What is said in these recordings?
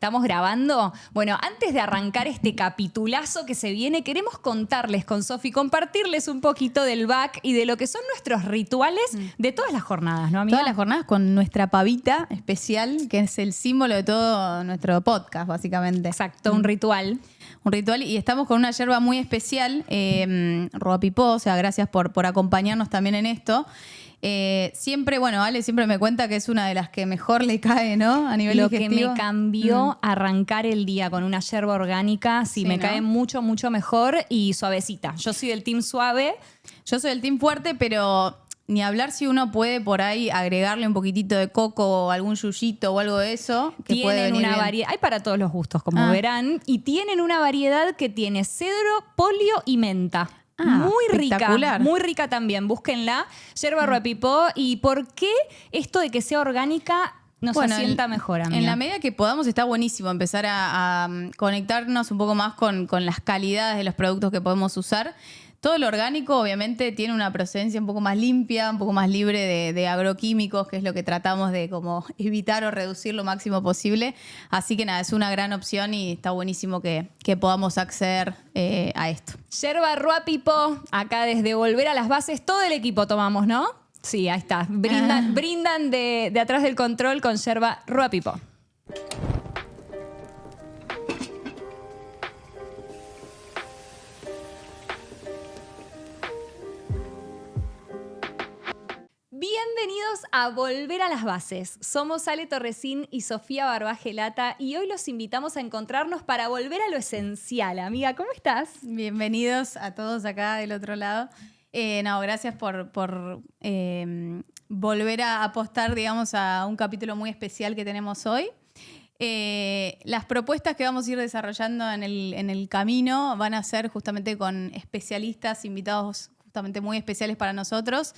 ¿Estamos grabando? Bueno, antes de arrancar este capitulazo que se viene, queremos contarles con Sofi, compartirles un poquito del back y de lo que son nuestros rituales de todas las jornadas, ¿no, amiga? Todas las jornadas con nuestra pavita especial, que es el símbolo de todo nuestro podcast, básicamente. Exacto, un ritual. Un ritual, y estamos con una yerba muy especial, Roapipó, o sea, gracias por acompañarnos también en esto. Siempre, bueno, Ale siempre me cuenta que es una de las que mejor le cae, ¿no? A nivel Lo digestivo. que me cambió arrancar el día con una yerba orgánica, sí, me ¿no? cae mucho, mucho mejor y suavecita. Yo soy del team suave. Yo soy del team fuerte, pero ni hablar si uno puede por ahí agregarle un poquitito de coco o algún yuyito o algo de eso. Que puede Tienen venir una bien. variedad, hay para todos los gustos, como verán, y tienen una variedad que tiene cedro, polio y menta. Muy espectacular. rica, muy rica también. Búsquenla. Yerba Roapipó. ¿Y por qué esto de que sea orgánica nos asienta mejor, amiga? En la medida que podamos está buenísimo empezar a conectarnos un poco más con las calidades de los productos que podemos usar. Todo lo orgánico obviamente tiene una procedencia un poco más limpia, un poco más libre de agroquímicos, que es lo que tratamos de como evitar o reducir lo máximo posible. Así que nada, es una gran opción y está buenísimo que podamos acceder a esto. Yerba Roapipó, acá desde Volver a las Bases, todo el equipo tomamos, ¿no? Sí, ahí está. Brindan de atrás del control con yerba Roapipó. Bienvenidos a Volver a las Bases. Somos Ale Torresín y Sofía Barbagelata y hoy los invitamos a encontrarnos para volver a lo esencial. Amiga, ¿cómo estás? Bienvenidos a todos acá del otro lado. Gracias por volver a apostar, digamos, a un capítulo muy especial que tenemos hoy. Las propuestas que vamos a ir desarrollando en el camino van a ser justamente con especialistas, invitados justamente muy especiales para nosotros,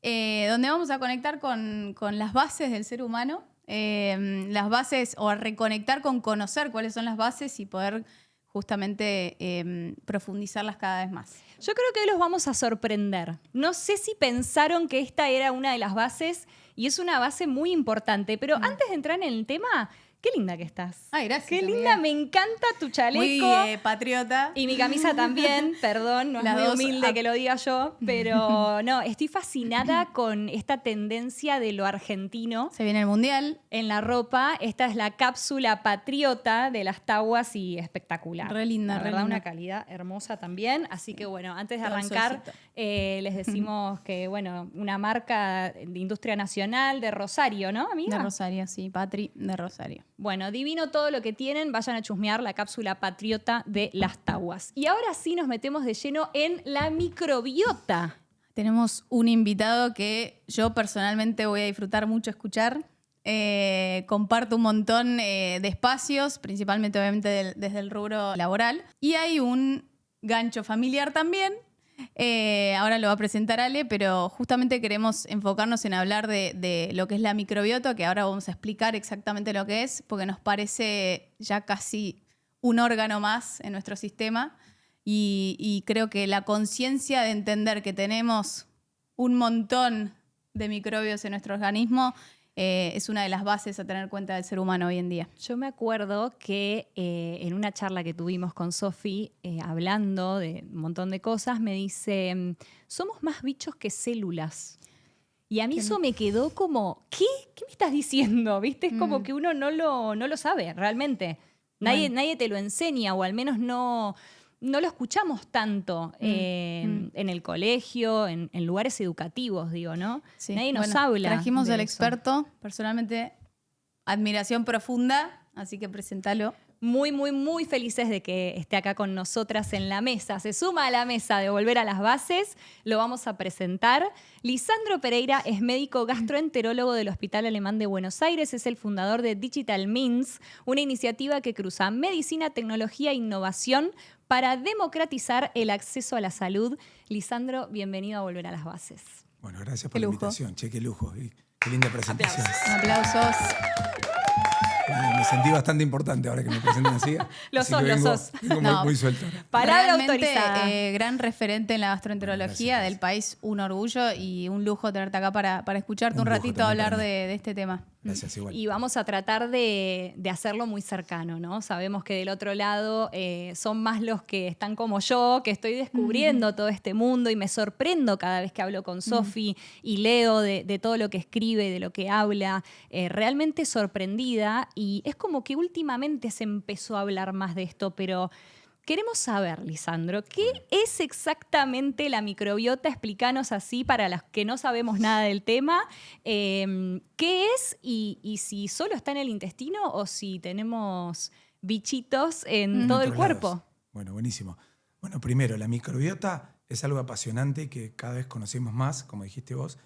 donde vamos a conectar con las bases del ser humano, las bases, o a reconectar con conocer cuáles son las bases y poder justamente profundizarlas cada vez más. Yo creo que hoy los vamos a sorprender. No sé si pensaron que esta era una de las bases y es una base muy importante, pero antes de entrar en el tema, qué linda que estás. Ay, gracias. Qué amiga. linda, me encanta tu chaleco. Muy patriota. Y mi camisa también, perdón, no es Las muy dos humilde que lo diga yo, pero no, estoy fascinada con esta tendencia de lo argentino Se viene el mundial. en la ropa. Esta es la cápsula patriota de las taguas y espectacular. Re linda, la re verdad, linda. una calidad hermosa también. Así que bueno, antes de Todo arrancar, suavecito. les decimos que bueno, una marca de industria nacional de Rosario, ¿no, amiga? De Rosario, sí, Patri de Rosario. Bueno, divino todo lo que tienen. Vayan a chusmear la cápsula patriota de las taguas. Y ahora sí nos metemos de lleno en la microbiota. Tenemos un invitado que yo personalmente voy a disfrutar mucho escuchar. Comparto un montón de espacios, principalmente obviamente desde el rubro laboral. Y hay un gancho familiar también. Ahora lo va a presentar Ale, pero justamente queremos enfocarnos en hablar de lo que es la microbiota, que ahora vamos a explicar exactamente lo que es, porque nos parece ya casi un órgano más en nuestro sistema y creo que la conciencia de entender que tenemos un montón de microbios en nuestro organismo es una de las bases a tener cuenta del ser humano hoy en día. Yo me acuerdo que en una charla que tuvimos con Sofi, hablando de un montón de cosas, me dice, somos más bichos que células. Y a mí eso me quedó como, ¿qué? ¿Qué me estás diciendo? ¿Viste? Es como que uno no lo sabe realmente. Nadie te lo enseña, o al menos no lo escuchamos tanto en el colegio, en lugares educativos, digo, ¿no? Sí. Nadie nos Bueno, habla. Trajimos de al eso. experto, personalmente, admiración profunda, así que presentalo. Muy, muy, muy felices de que esté acá con nosotras en la mesa. Se suma a la mesa de Volver a las Bases. Lo vamos a presentar. Lisandro Pereira es médico gastroenterólogo del Hospital Alemán de Buenos Aires. Es el fundador de Digital Means, una iniciativa que cruza medicina, tecnología e innovación para democratizar el acceso a la salud. Lisandro, bienvenido a Volver a las Bases. Bueno, gracias por Qué la lujo. invitación. Che, qué lujo. Qué linda presentación. Aplausos. Me sentí bastante importante ahora que me presentan así. Lo así sos, que lo vengo, sos. vengo No. muy suelto. Palabra Realmente, autorizada. Gran referente en la gastroenterología Gracias. del país, un orgullo y un lujo tenerte acá para escucharte un Un lujo ratito también hablar para mí. de este tema. Gracias, igual. Y vamos a tratar de hacerlo muy cercano, ¿no? Sabemos que del otro lado son más los que están como yo, que estoy descubriendo todo este mundo y me sorprendo cada vez que hablo con Sofi y leo de todo lo que escribe, de lo que habla, realmente sorprendida. Y es como que últimamente se empezó a hablar más de esto, pero queremos saber, Lisandro, ¿qué es exactamente la microbiota? Explícanos así para las que no sabemos nada del tema. ¿Qué es y si solo está en el intestino o si tenemos bichitos en todo el otros cuerpo? lados. Bueno, buenísimo. Bueno, primero, la microbiota es algo apasionante que cada vez conocemos más, como dijiste vos,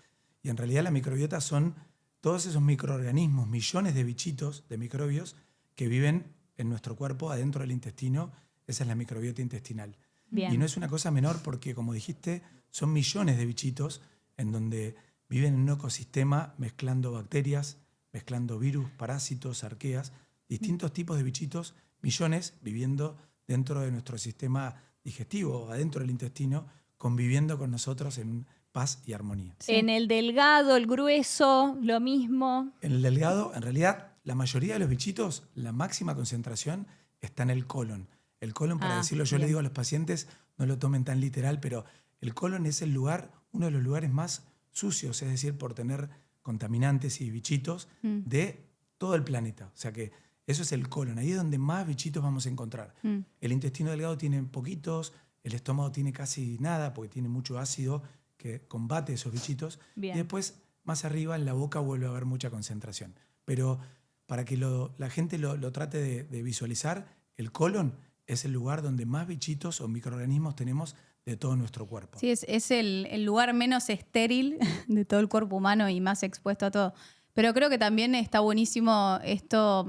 y en realidad la microbiota son todos esos microorganismos, millones de bichitos, de microbios, que viven en nuestro cuerpo, adentro del intestino. Esa es la microbiota intestinal. Bien. Y no es una cosa menor porque, como dijiste, son millones de bichitos en donde viven en un ecosistema mezclando bacterias, mezclando virus, parásitos, arqueas, distintos tipos de bichitos, millones viviendo dentro de nuestro sistema digestivo, adentro del intestino, conviviendo con nosotros en paz y armonía. Sí. En el delgado, el grueso, lo mismo. En el delgado, en realidad, la mayoría de los bichitos, la máxima concentración está en el colon. El colon, para decirlo, yo bien. le digo a los pacientes, no lo tomen tan literal, pero el colon es el lugar, uno de los lugares más sucios, es decir, por tener contaminantes y bichitos de todo el planeta. O sea que eso es el colon, ahí es donde más bichitos vamos a encontrar. El intestino delgado tiene poquitos, el estómago tiene casi nada porque tiene mucho ácido que combate esos bichitos. Bien. Y después, más arriba, en la boca vuelve a haber mucha concentración. Pero para que la gente lo trate de visualizar, el colon es el lugar donde más bichitos o microorganismos tenemos de todo nuestro cuerpo. Sí, es el lugar menos estéril de todo el cuerpo humano y más expuesto a todo. Pero creo que también está buenísimo esto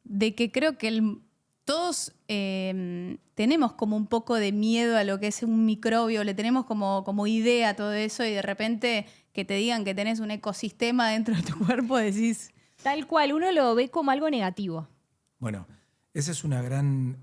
de que creo que todos tenemos como un poco de miedo a lo que es un microbio, le tenemos como idea a todo eso y de repente que te digan que tenés un ecosistema dentro de tu cuerpo, decís... Tal cual, uno lo ve como algo negativo. Bueno, esa es una gran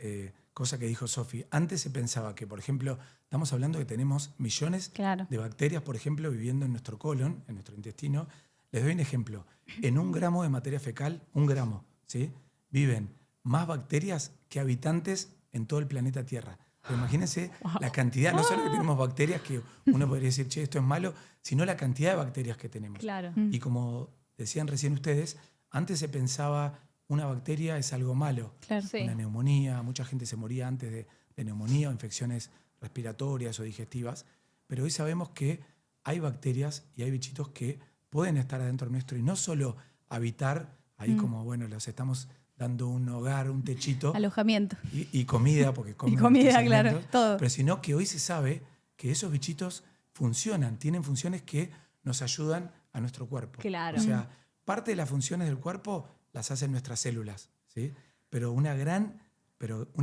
cosa que dijo Sofi. Antes se pensaba que, por ejemplo, estamos hablando que tenemos millones Claro. de bacterias, por ejemplo, viviendo en nuestro colon, en nuestro intestino. Les doy un ejemplo. En 1 gramo de materia fecal, 1 gramo, ¿sí? Viven más bacterias que habitantes en todo el planeta Tierra. Pero imagínense la cantidad, no solo que tenemos bacterias que uno podría decir, che, esto es malo, sino la cantidad de bacterias que tenemos. Claro. Y como decían recién ustedes, antes se pensaba una bacteria es algo malo. Claro. Sí. Una neumonía, mucha gente se moría antes de neumonía o infecciones respiratorias o digestivas, pero hoy sabemos que hay bacterias y hay bichitos que pueden estar adentro nuestro y no solo habitar ahí como, bueno, los estamos dando un hogar, un techito Alojamiento. y comida, porque comen Y comida, nuestros claro, alimentos, todo. pero sino que hoy se sabe que esos bichitos funcionan, tienen funciones que nos ayudan a nuestro cuerpo. Claro. O sea, parte de las funciones del cuerpo las hacen nuestras células, ¿sí? Pero una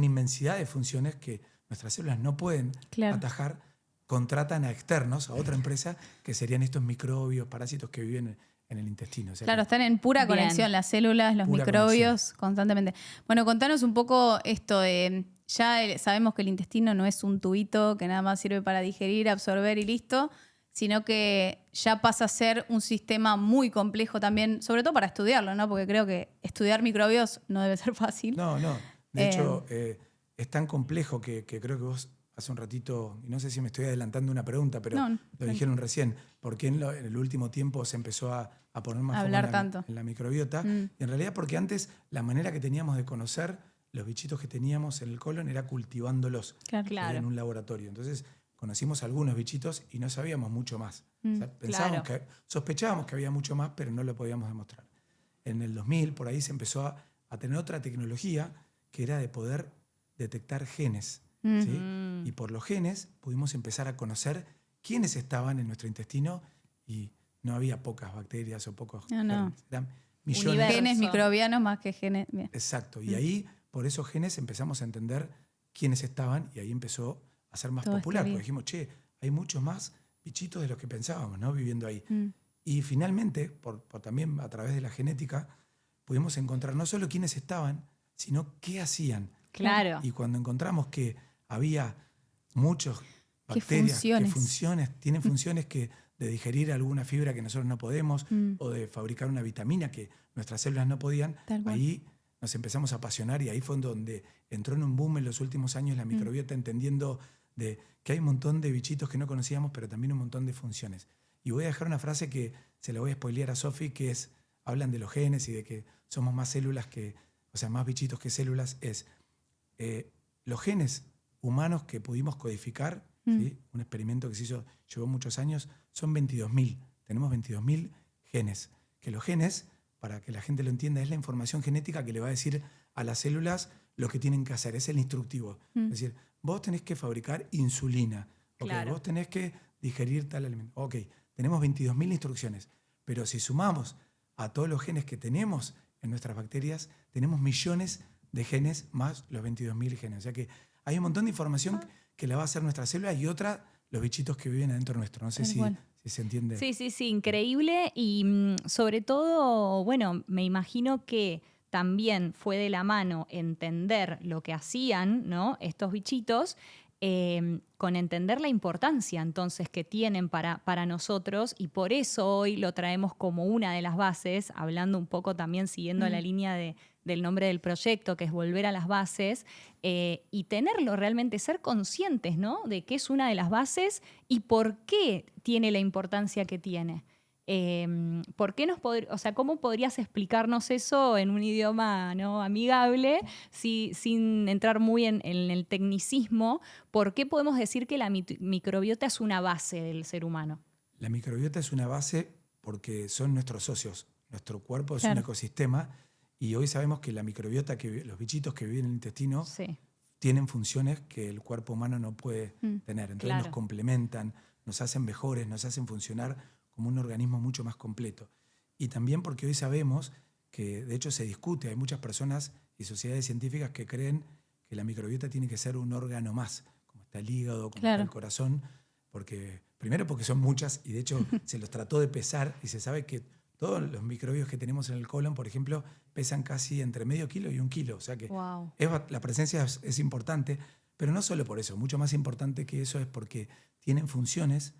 inmensidad de funciones que nuestras células no pueden Claro. atajar, contratan a externos, a otra empresa, que serían estos microbios, parásitos que viven en el intestino. O sea, Claro, que- están en pura Bien. conexión, las células, los Pura microbios, constantemente. Bueno, contanos un poco esto de, sabemos que el intestino no es un tubito que nada más sirve para digerir, absorber y listo, sino que ya pasa a ser un sistema muy complejo también, sobre todo para estudiarlo, ¿no? Porque creo que estudiar microbios no debe ser fácil. No, no. De hecho, es tan complejo que creo que vos hace un ratito, y no sé si me estoy adelantando una pregunta, pero No, lo dijeron recién, ¿por qué en el último tiempo se empezó a poner más foco Hablar en tanto. en la microbiota? Y en realidad porque antes la manera que teníamos de conocer los bichitos que teníamos en el colon era cultivándolos Claro. Claro. en un laboratorio. Entonces conocimos algunos bichitos y no sabíamos mucho más. O sea, pensábamos Claro. sospechábamos que había mucho más, pero no lo podíamos demostrar. En el 2000, por ahí se empezó a tener otra tecnología que era de poder detectar genes. ¿Sí? Y por los genes pudimos empezar a conocer quiénes estaban en nuestro intestino y no había pocas bacterias o pocos No, no. genes. Eran millones. Universo. Genes microbianos más que genes. Bien. Exacto. Y ahí, por esos genes, empezamos a entender quiénes estaban y ahí empezó a ser más Todo popular. está bien. Porque dijimos, che, hay muchos más bichitos de los que pensábamos, ¿no? Viviendo ahí. Y finalmente, por también a través de la genética, pudimos encontrar no solo quiénes estaban, sino qué hacían. Claro. Y cuando encontramos que había muchos ¿Qué bacterias funciones? tienen funciones que de digerir alguna fibra que nosotros no podemos o de fabricar una vitamina que nuestras células no podían, ahí nos empezamos a apasionar y ahí fue donde entró en un boom en los últimos años la microbiota, entendiendo de que hay un montón de bichitos que no conocíamos, pero también un montón de funciones. Y voy a dejar una frase que se la voy a spoilear a Sofi, que es, hablan de los genes y de que somos más células que, o sea, más bichitos que células, es los genes humanos que pudimos codificar, ¿sí? Un experimento que se hizo, llevó muchos años, son 22.000. Tenemos 22.000 genes. Que los genes, para que la gente lo entienda, es la información genética que le va a decir a las células lo que tienen que hacer. Es el instructivo. Es decir, vos tenés que fabricar insulina. Okay, vos tenés que digerir tal alimento. Ok, tenemos 22.000 instrucciones. Pero si sumamos a todos los genes que tenemos en nuestras bacterias, tenemos millones de genes más los 22.000 genes. O sea que hay un montón de información que la va a hacer nuestra célula y otra los bichitos que viven adentro nuestro. No sé si se entiende. Sí, increíble. Y sobre todo, bueno, me imagino que también fue de la mano entender lo que hacían, ¿no? Estos bichitos, con entender la importancia entonces que tienen para nosotros, y por eso hoy lo traemos como una de las bases, hablando un poco también siguiendo la línea del nombre del proyecto, que es volver a las bases, y tenerlo realmente, ser conscientes, ¿no? De que es una de las bases y por qué tiene la importancia que tiene. ¿Por qué o sea, ¿cómo podrías explicarnos eso en un idioma, ¿no? amigable, sin entrar muy en el tecnicismo? ¿Por qué podemos decir que la microbiota es una base del ser humano? La microbiota es una base porque son nuestros socios. Nuestro cuerpo es un ecosistema y hoy sabemos que la microbiota, que los bichitos que viven en el intestino, tienen funciones que el cuerpo humano no puede tener. Entonces nos complementan, nos hacen mejores, nos hacen funcionar como un organismo mucho más completo. Y también porque hoy sabemos que, de hecho, se discute, hay muchas personas y sociedades científicas que creen que la microbiota tiene que ser un órgano más, como está el hígado, como está el corazón, primero porque son muchas y de hecho se los trató de pesar y se sabe que todos los microbios que tenemos en el colon, por ejemplo, pesan casi entre medio kilo y 1 kilo. O sea que la presencia es importante, pero no solo por eso, mucho más importante que eso es porque tienen funciones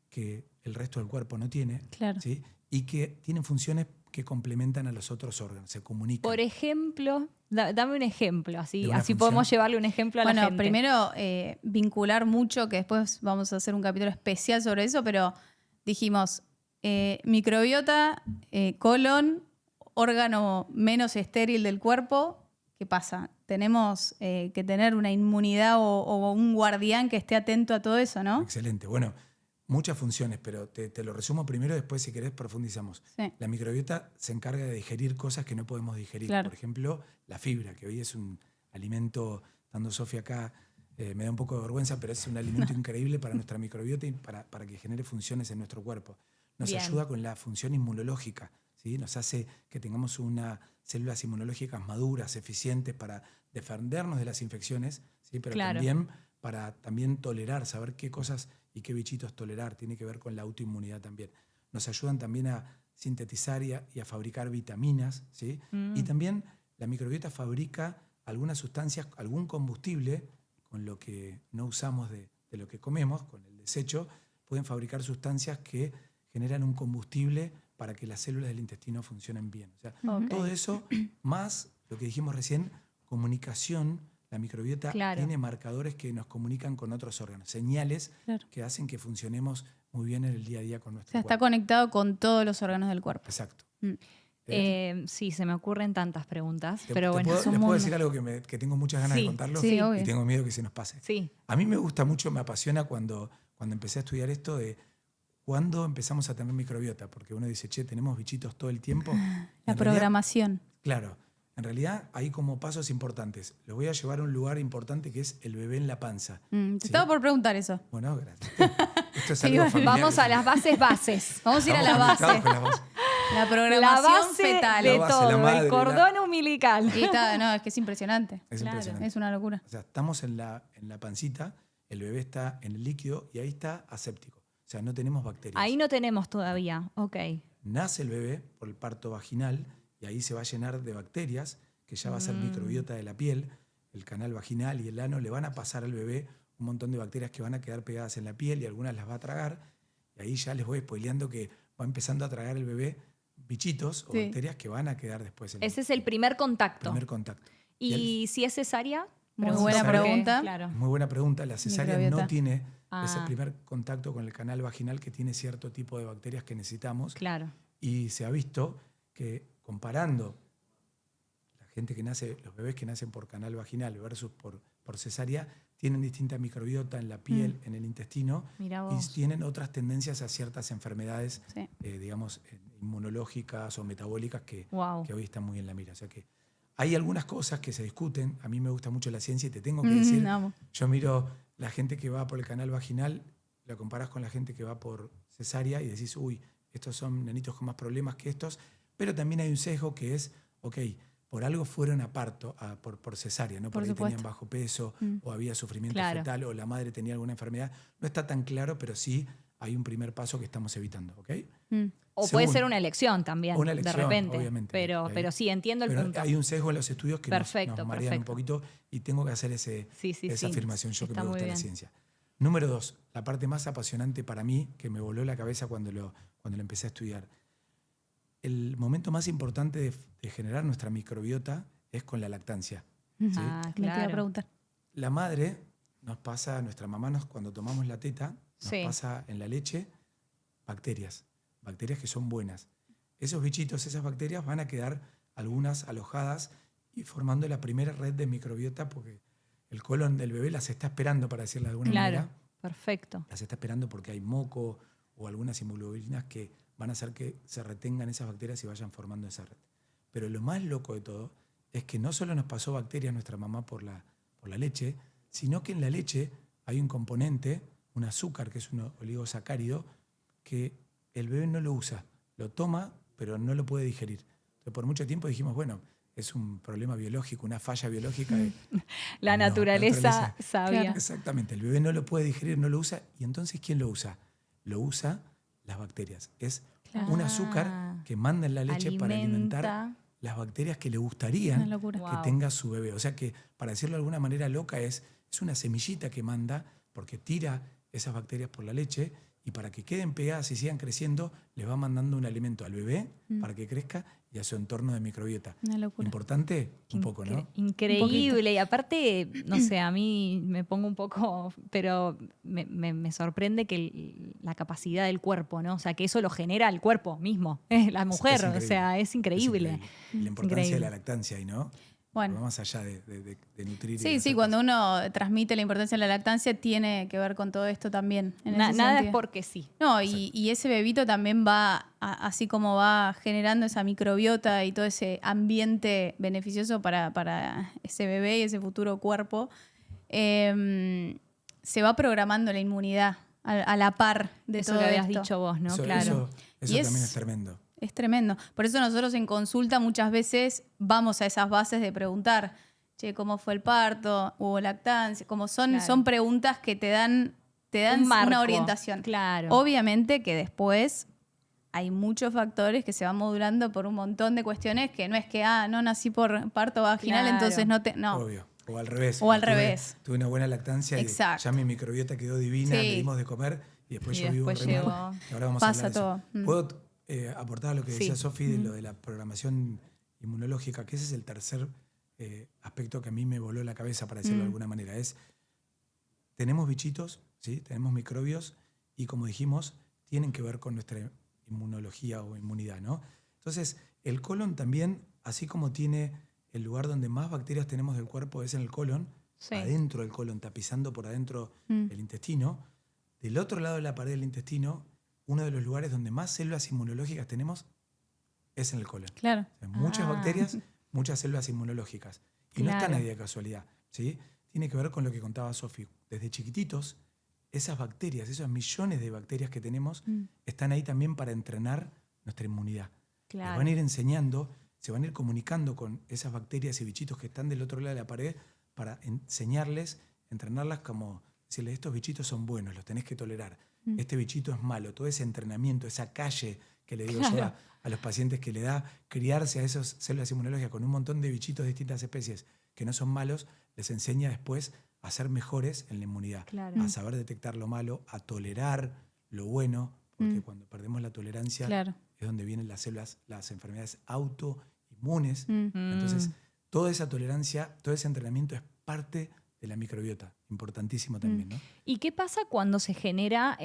que el resto del cuerpo no tiene, ¿sí? Y que tienen funciones que complementan a los otros órganos, se comunican. Por ejemplo, dame un ejemplo, así podemos llevarle un ejemplo a la gente. Bueno, primero vincular mucho, que después vamos a hacer un capítulo especial sobre eso, pero dijimos microbiota, colon, órgano menos estéril del cuerpo. ¿Qué pasa? Tenemos que tener una inmunidad o un guardián que esté atento a todo eso, ¿no? Excelente. Bueno, muchas funciones, pero te lo resumo primero, después si querés profundizamos. La microbiota se encarga de digerir cosas que no podemos digerir. Por ejemplo, la fibra, que hoy es un alimento, estando Sofía acá, me da un poco de vergüenza, pero es un alimento increíble para nuestra microbiota y para que genere funciones en nuestro cuerpo. Nos ayuda con la función inmunológica, ¿sí? Nos hace que tengamos unas células inmunológicas maduras, eficientes para defendernos de las infecciones, ¿sí? Pero también para tolerar, saber qué cosas y qué bichitos tolerar. Tiene que ver con la autoinmunidad también. Nos ayudan también a sintetizar y a fabricar vitaminas, ¿sí? Y también la microbiota fabrica algunas sustancias, algún combustible con lo que no usamos de lo que comemos, con el desecho, pueden fabricar sustancias que generan un combustible para que las células del intestino funcionen bien. O sea, todo eso, más lo que dijimos recién, comunicación. La microbiota tiene marcadores que nos comunican con otros órganos, señales que hacen que funcionemos muy bien en el día a día con nuestro cuerpo. Está conectado con todos los órganos del cuerpo. Exacto. Sí, se me ocurren tantas preguntas, pero bueno. ¿Les puedo decir algo que tengo muchas ganas de contarlo? Sí, y tengo miedo que se nos pase. Sí. A mí me gusta mucho, me apasiona cuando empecé a estudiar esto de cuándo empezamos a tener microbiota, porque uno dice, che, tenemos bichitos todo el tiempo. La programación. Claro. En realidad hay como pasos importantes. Los voy a llevar a un lugar importante que es el bebé en la panza. Te estaba por preguntar eso. Bueno, gracias. Esto es algo familiar. Vamos a las bases. Vamos a ir a la base. La programación fetal. De todo, madre, el cordón umbilical. Y está, es que es impresionante. Es impresionante. Es una locura. O sea, estamos en la pancita, el bebé está en el líquido y ahí está aséptico. O sea, no tenemos bacterias. Ahí no tenemos todavía, ok. Nace el bebé por el parto vaginal y ahí se va a llenar de bacterias, que ya va a ser microbiota de la piel, el canal vaginal y el ano le van a pasar al bebé un montón de bacterias que van a quedar pegadas en la piel y algunas las va a tragar. Y ahí ya les voy spoileando que va empezando a tragar el bebé bichitos o bacterias que van a quedar después en Ese es el primer contacto. contacto. ¿Y si es cesárea? Muy Pregunto buena porque, pregunta. Claro. Muy buena pregunta. La cesárea no Microbiota. tiene Ah. ese primer contacto con el canal vaginal que tiene cierto tipo de bacterias que necesitamos. Claro. Y se ha visto que comparando la gente que nace, los bebés que nacen por canal vaginal versus por cesárea, tienen distinta microbiota en la piel, en el intestino, Mirá y vos. tienen otras tendencias a ciertas enfermedades, Sí. digamos, inmunológicas o metabólicas que Wow. hoy están muy en la mira. O sea que hay algunas cosas que se discuten. A mí me gusta mucho la ciencia y te tengo que decir, Amo. yo miro la gente que va por el canal vaginal, la comparás con la gente que va por cesárea y decís, uy, estos son nenitos con más problemas que estos, pero también hay un sesgo que es, ok, por algo fueron a parto, por cesárea, ¿no? Por Porque tenían supuesto. bajo peso o había sufrimiento Claro. fetal o la madre tenía alguna enfermedad. No está tan claro, pero sí hay un primer paso que estamos evitando, ¿ok? O puede Segundo, ser una elección también, una elección, de repente. obviamente. Pero sí, entiendo el Pero punto. hay un sesgo en los estudios que Perfecto, nos marean un perfecto. poquito y tengo que hacer Sí, esa afirmación, yo que Está me muy gusta la bien. ciencia. Número 2, la parte más apasionante para mí, que me voló la cabeza cuando lo empecé a estudiar. El momento más importante de generar nuestra microbiota es con la lactancia. ¿sí? Ah, Me te iba a claro. preguntar. La madre nos pasa, nuestra mamá cuando tomamos la teta, nos Sí. pasa en la leche bacterias que son buenas. Esos bichitos, esas bacterias van a quedar algunas alojadas y formando la primera red de microbiota porque el colon del bebé las está esperando, para decirlo de alguna Claro, manera. perfecto. Las está esperando porque hay moco o algunas inmunoglobulinas que van a hacer que se retengan esas bacterias y vayan formando esa red. Pero lo más loco de todo es que no solo nos pasó bacterias nuestra mamá por la leche, sino que en la leche hay un componente, un azúcar, que es un oligosacárido, que el bebé no lo usa. Lo toma, pero no lo puede digerir. Entonces, por mucho tiempo dijimos, bueno, es un problema biológico, una falla biológica. La No, naturaleza sabia. Claro. Exactamente, el bebé no lo puede digerir, no lo usa. ¿Y entonces quién lo usa? Lo usa las bacterias. Es Claro. un azúcar que manda en la leche para alimentar Alimenta. las bacterias que le Una gustarían locura. Wow. que tenga su bebé. O sea que, para decirlo de alguna manera loca, es una semillita que manda porque tira esas bacterias por la leche y para que queden pegadas y sigan creciendo, les va mandando un alimento al bebé para que crezca y a su entorno de microbiota. Una locura. Importante, un poco, ¿no? Increíble. Y aparte, no sé, a mí me pongo un poco, pero me sorprende que la capacidad del cuerpo, ¿no? O sea, que eso lo genera el cuerpo mismo, la mujer. Es O increíble. sea, es increíble. La importancia Increíble. de la lactancia ahí, ¿no? Bueno. Va más allá de nutrir. y Sí, de sí, hacer cuando cosas. uno transmite la importancia de la lactancia tiene que ver con todo esto también. En ese Nada es sentido. porque sí. No, y ese bebito también va, así como va generando esa microbiota y todo ese ambiente beneficioso para ese bebé y ese futuro cuerpo, se va programando la inmunidad a la par de Eso todo lo habías esto. dicho vos, ¿no? Eso, Claro. eso Y también es- es tremendo. Es tremendo. Por eso nosotros en consulta muchas veces vamos a esas bases de preguntar, che, ¿cómo fue el parto? ¿Hubo lactancia? Como Claro. son preguntas que te dan Un marco, una orientación. claro. Obviamente que después hay muchos factores que se van modulando por un montón de cuestiones que no es que, no nací por parto vaginal, Claro. entonces no. Obvio. O al revés. O al Tuve- revés. Tuve una buena lactancia Exacto. y ya mi microbiota quedó divina, Sí. le dimos de comer y después Y yo vivo después re mal. llegó. Y ahora vamos Pasa a hablar de todo. eso. ¿Puedo aportar a lo que decía Sí. Sofi de lo de la programación inmunológica? Que ese es el tercer aspecto que a mí me voló la cabeza, para decirlo de alguna manera. Tenemos bichitos, ¿sí? Tenemos microbios y, como dijimos, tienen que ver con nuestra inmunología o inmunidad, ¿no? Entonces, el colon también, así como tiene el lugar donde más bacterias tenemos del cuerpo es en el colon, Sí. adentro del colon, tapizando por adentro el intestino. Del otro lado de la pared del intestino, uno de los lugares donde más células inmunológicas tenemos es en el colon. Claro. O sea, muchas Ah. bacterias, muchas células inmunológicas. Y no están Claro. ahí de casualidad, ¿sí? Tiene que ver con lo que contaba Sofi. Desde chiquititos, esas bacterias, esos millones de bacterias que tenemos, están ahí también para entrenar nuestra inmunidad. Claro. Les van a ir enseñando, se van a ir comunicando con esas bacterias y bichitos que están del otro lado de la pared para enseñarles, entrenarlas como decirles, estos bichitos son buenos, los tenés que tolerar. Este bichito es malo. Todo ese entrenamiento, esa calle que le digo yo a los pacientes que le da criarse a esas células inmunológicas con un montón de bichitos de distintas especies que no son malos, les enseña después a ser mejores en la inmunidad, Claro. a saber detectar lo malo, a tolerar lo bueno, porque cuando perdemos la tolerancia Claro. es donde vienen las células, las enfermedades autoinmunes. Mm. Entonces, toda esa tolerancia, todo ese entrenamiento es parte de la microbiota, importantísimo también, ¿no? ¿Y qué pasa cuando se genera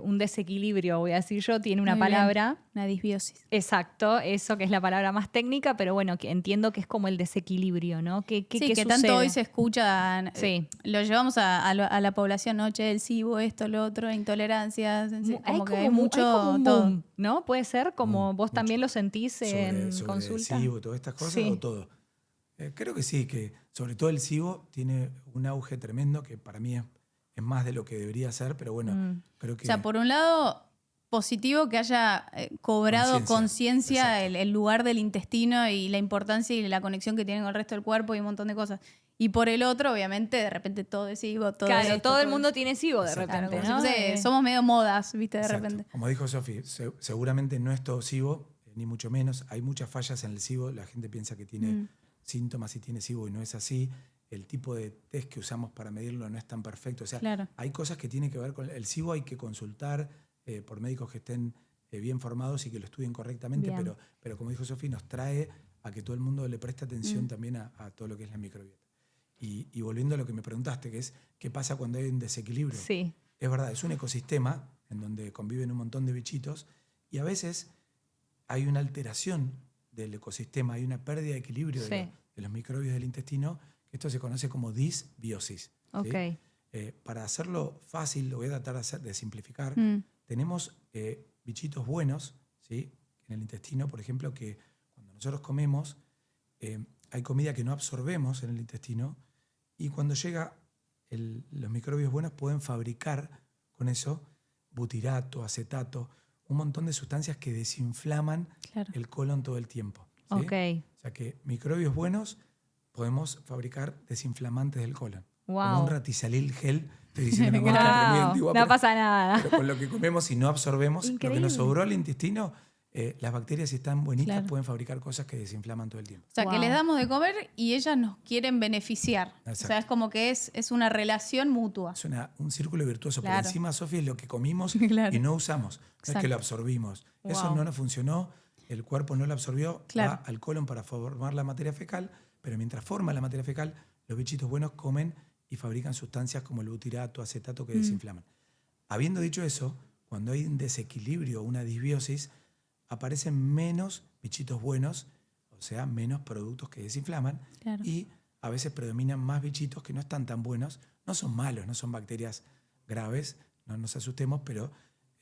un desequilibrio? Voy a decir yo, tiene una Muy bien. palabra. Una disbiosis. Exacto, eso que es la palabra más técnica, pero bueno, que entiendo que es como el desequilibrio, ¿no? ¿Qué Sí, qué que sucede? tanto hoy se escucha, Sí. lo llevamos a la población, ¿no? Che, el SIBO, esto, lo otro, intolerancias, como que hay mucho hay como un todo. boom, ¿no? Puede ser, como Boom, vos también mucho. lo sentís en Sobre el consulta. SIBO, todas estas cosas, Sí. o todo. Creo que sí, que sobre todo el SIBO tiene un auge tremendo que para mí es más de lo que debería ser, pero bueno, creo que O sea, por un lado, positivo que haya cobrado conciencia Exacto. el lugar del intestino y la importancia y la conexión que tiene con el resto del cuerpo y un montón de cosas. Y por el otro, obviamente, de repente todo es SIBO, todo Claro, esto, todo el mundo tiene SIBO de Exacto. repente, Claro, como ¿no? si fuese, somos medio modas, ¿viste? De Exacto. repente. Como dijo Sofi, seguramente no es todo SIBO, ni mucho menos. Hay muchas fallas en el SIBO. La gente piensa que tiene síntomas y tiene SIBO y no es así. El tipo de test que usamos para medirlo no es tan perfecto. O sea, Claro. hay cosas que tienen que ver con el SIBO. Hay que consultar por médicos que estén bien formados y que lo estudien correctamente. Bien. Pero como dijo Sofi, nos trae a que todo el mundo le preste atención también a todo lo que es la microbiota. Y volviendo a lo que me preguntaste, que es qué pasa cuando hay un desequilibrio. Sí. Es verdad, es un ecosistema en donde conviven un montón de bichitos y a veces hay una alteración del ecosistema, hay una pérdida de equilibrio Sí. de los microbios del intestino, que esto se conoce como disbiosis. ¿sí? Ok. Para hacerlo fácil, lo voy a tratar de simplificar, tenemos bichitos buenos, ¿sí? En el intestino, por ejemplo, que cuando nosotros comemos, hay comida que no absorbemos en el intestino y cuando llega los microbios buenos pueden fabricar con eso butirato, acetato, un montón de sustancias que desinflaman Claro. el colon todo el tiempo. ¿sí? Ok. O sea que microbios buenos podemos fabricar desinflamantes del colon. Wow. Como un Ratizalil gel, estoy diciendo una marca pero muy Wow, antigua, no pasa nada. pero con lo que comemos y no absorbemos, lo que Increíble. nos sobró al intestino, las bacterias si están bonitas Claro. pueden fabricar cosas que desinflaman todo el tiempo. O sea, Wow. que les damos de comer y ellas nos quieren beneficiar. Exacto. O sea, es como que es una relación mutua. Es un círculo virtuoso. Claro. Por encima, Sofía, es lo que comimos Claro. y no usamos. No es Exacto. que lo absorbimos. Eso Wow. no nos funcionó, el cuerpo no lo absorbió, Claro. va al colon para formar la materia fecal, pero mientras forma la materia fecal, los bichitos buenos comen y fabrican sustancias como el butirato, acetato que desinflaman. Habiendo dicho eso, cuando hay un desequilibrio, una disbiosis, aparecen menos bichitos buenos, o sea, menos productos que desinflaman, Claro. y a veces predominan más bichitos que no están tan buenos, no son malos, no son bacterias graves, no nos asustemos, pero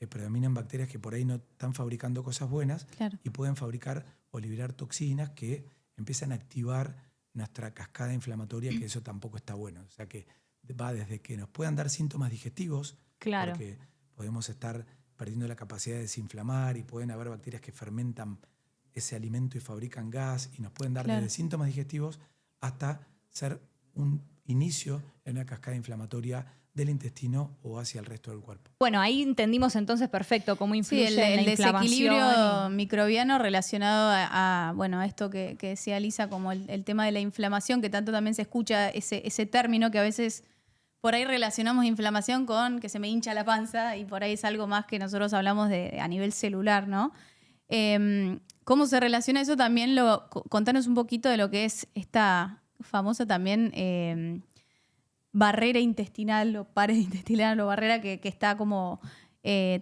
predominan bacterias que por ahí no están fabricando cosas buenas Claro. y pueden fabricar o liberar toxinas que empiezan a activar nuestra cascada inflamatoria, que eso tampoco está bueno. O sea que va desde que nos puedan dar síntomas digestivos, Claro. porque podemos estar perdiendo la capacidad de desinflamar y pueden haber bacterias que fermentan ese alimento y fabrican gas y nos pueden dar Claro. desde síntomas digestivos hasta ser un inicio en una cascada inflamatoria del intestino o hacia el resto del cuerpo. Bueno, ahí entendimos entonces perfecto cómo Sí, influye el en la desequilibrio inflamación. microbiano relacionado a esto que decía Lisa, como el tema de la inflamación, que tanto también se escucha ese término que a veces por ahí relacionamos inflamación con que se me hincha la panza y por ahí es algo más que nosotros hablamos a nivel celular, ¿no? ¿Cómo se relaciona eso? También contanos un poquito de lo que es esta famosa también barrera intestinal o pared intestinal o barrera que está como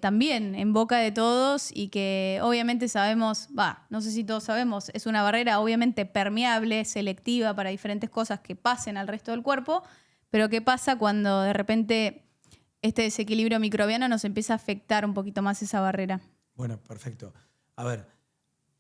también en boca de todos y que obviamente sabemos, no sé si todos sabemos, es una barrera obviamente permeable, selectiva para diferentes cosas que pasen al resto del cuerpo, pero ¿qué pasa cuando de repente este desequilibrio microbiano nos empieza a afectar un poquito más esa barrera? Bueno, perfecto. A ver,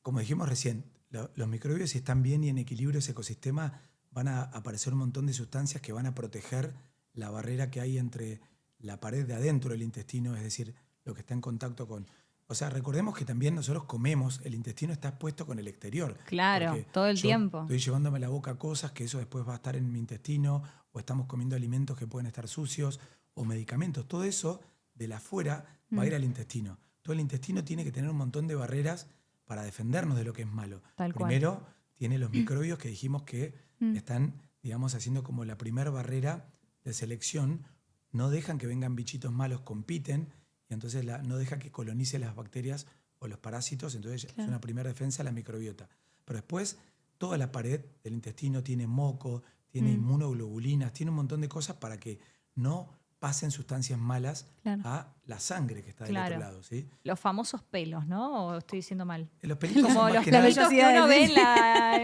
como dijimos recién, los microbios, si están bien y en equilibrio ese ecosistema, van a aparecer un montón de sustancias que van a proteger la barrera que hay entre la pared de adentro del intestino, es decir, lo que está en contacto con... O sea, recordemos que también nosotros comemos, el intestino está expuesto con el exterior. Claro, porque todo el yo tiempo. Estoy llevándome a la boca cosas que eso después va a estar en mi intestino, o estamos comiendo alimentos que pueden estar sucios, o medicamentos. Todo eso de la afuera va a ir al intestino. Todo el intestino tiene que tener un montón de barreras para defendernos de lo que es malo. Tal cual. Primero, tiene los microbios que dijimos que están, digamos, haciendo como la primera barrera de selección. No dejan que vengan bichitos malos, compiten y entonces no deja que colonice las bacterias o los parásitos, entonces es una primera defensa la microbiota. Pero después toda la pared del intestino tiene moco, tiene inmunoglobulinas, tiene un montón de cosas para que no pasen sustancias malas a la sangre que está del otro lado. ¿Sí? Los famosos pelos, ¿no? ¿O estoy diciendo mal? Los pelitos Como son más los que nada... pelitos que uno ve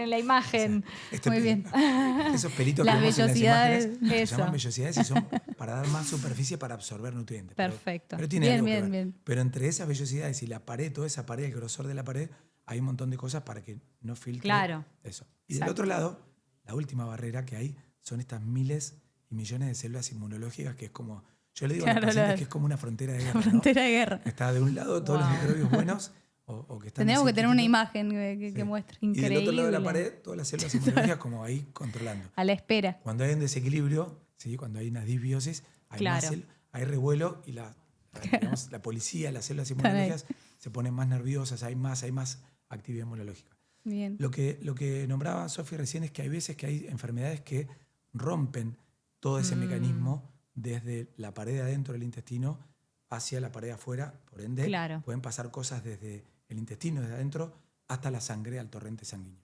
en la imagen. Muy bien. Esos pelitos Las que vemos en las vellosidades. imágenes se Eso. llaman vellosidades y son para dar más superficie para absorber nutrientes. Perfecto. Pero tiene Bien, algo que bien, ver. bien. Pero entre esas vellosidades y la pared, toda esa pared, el grosor de la pared, hay un montón de cosas para que no filtre Claro. eso. Y Exacto. del otro lado, la última barrera que hay son estas miles y millones de células inmunológicas que es como... Yo le digo a los pacientes que es como una frontera de guerra. Frontera ¿no? de guerra. Está de un lado todos los microbios buenos o que están... Tendríamos que tener una cerquitita. imagen que Sí. muestre. Y del otro lado de la Increíble. pared, todas las células inmunológicas como ahí controlando. A la espera. Cuando hay un desequilibrio, ¿sí? Cuando hay una disbiosis, hay, Claro. hay revuelo y digamos, la policía, las células inmunológicas se ponen más nerviosas, hay más actividad inmunológica. Bien. Lo que nombraba Sofi recién es que hay veces que hay enfermedades que rompen todo ese mecanismo desde la pared de adentro del intestino hacia la pared de afuera. Por ende, Claro. pueden pasar cosas desde el intestino, desde adentro, hasta la sangre, al torrente sanguíneo.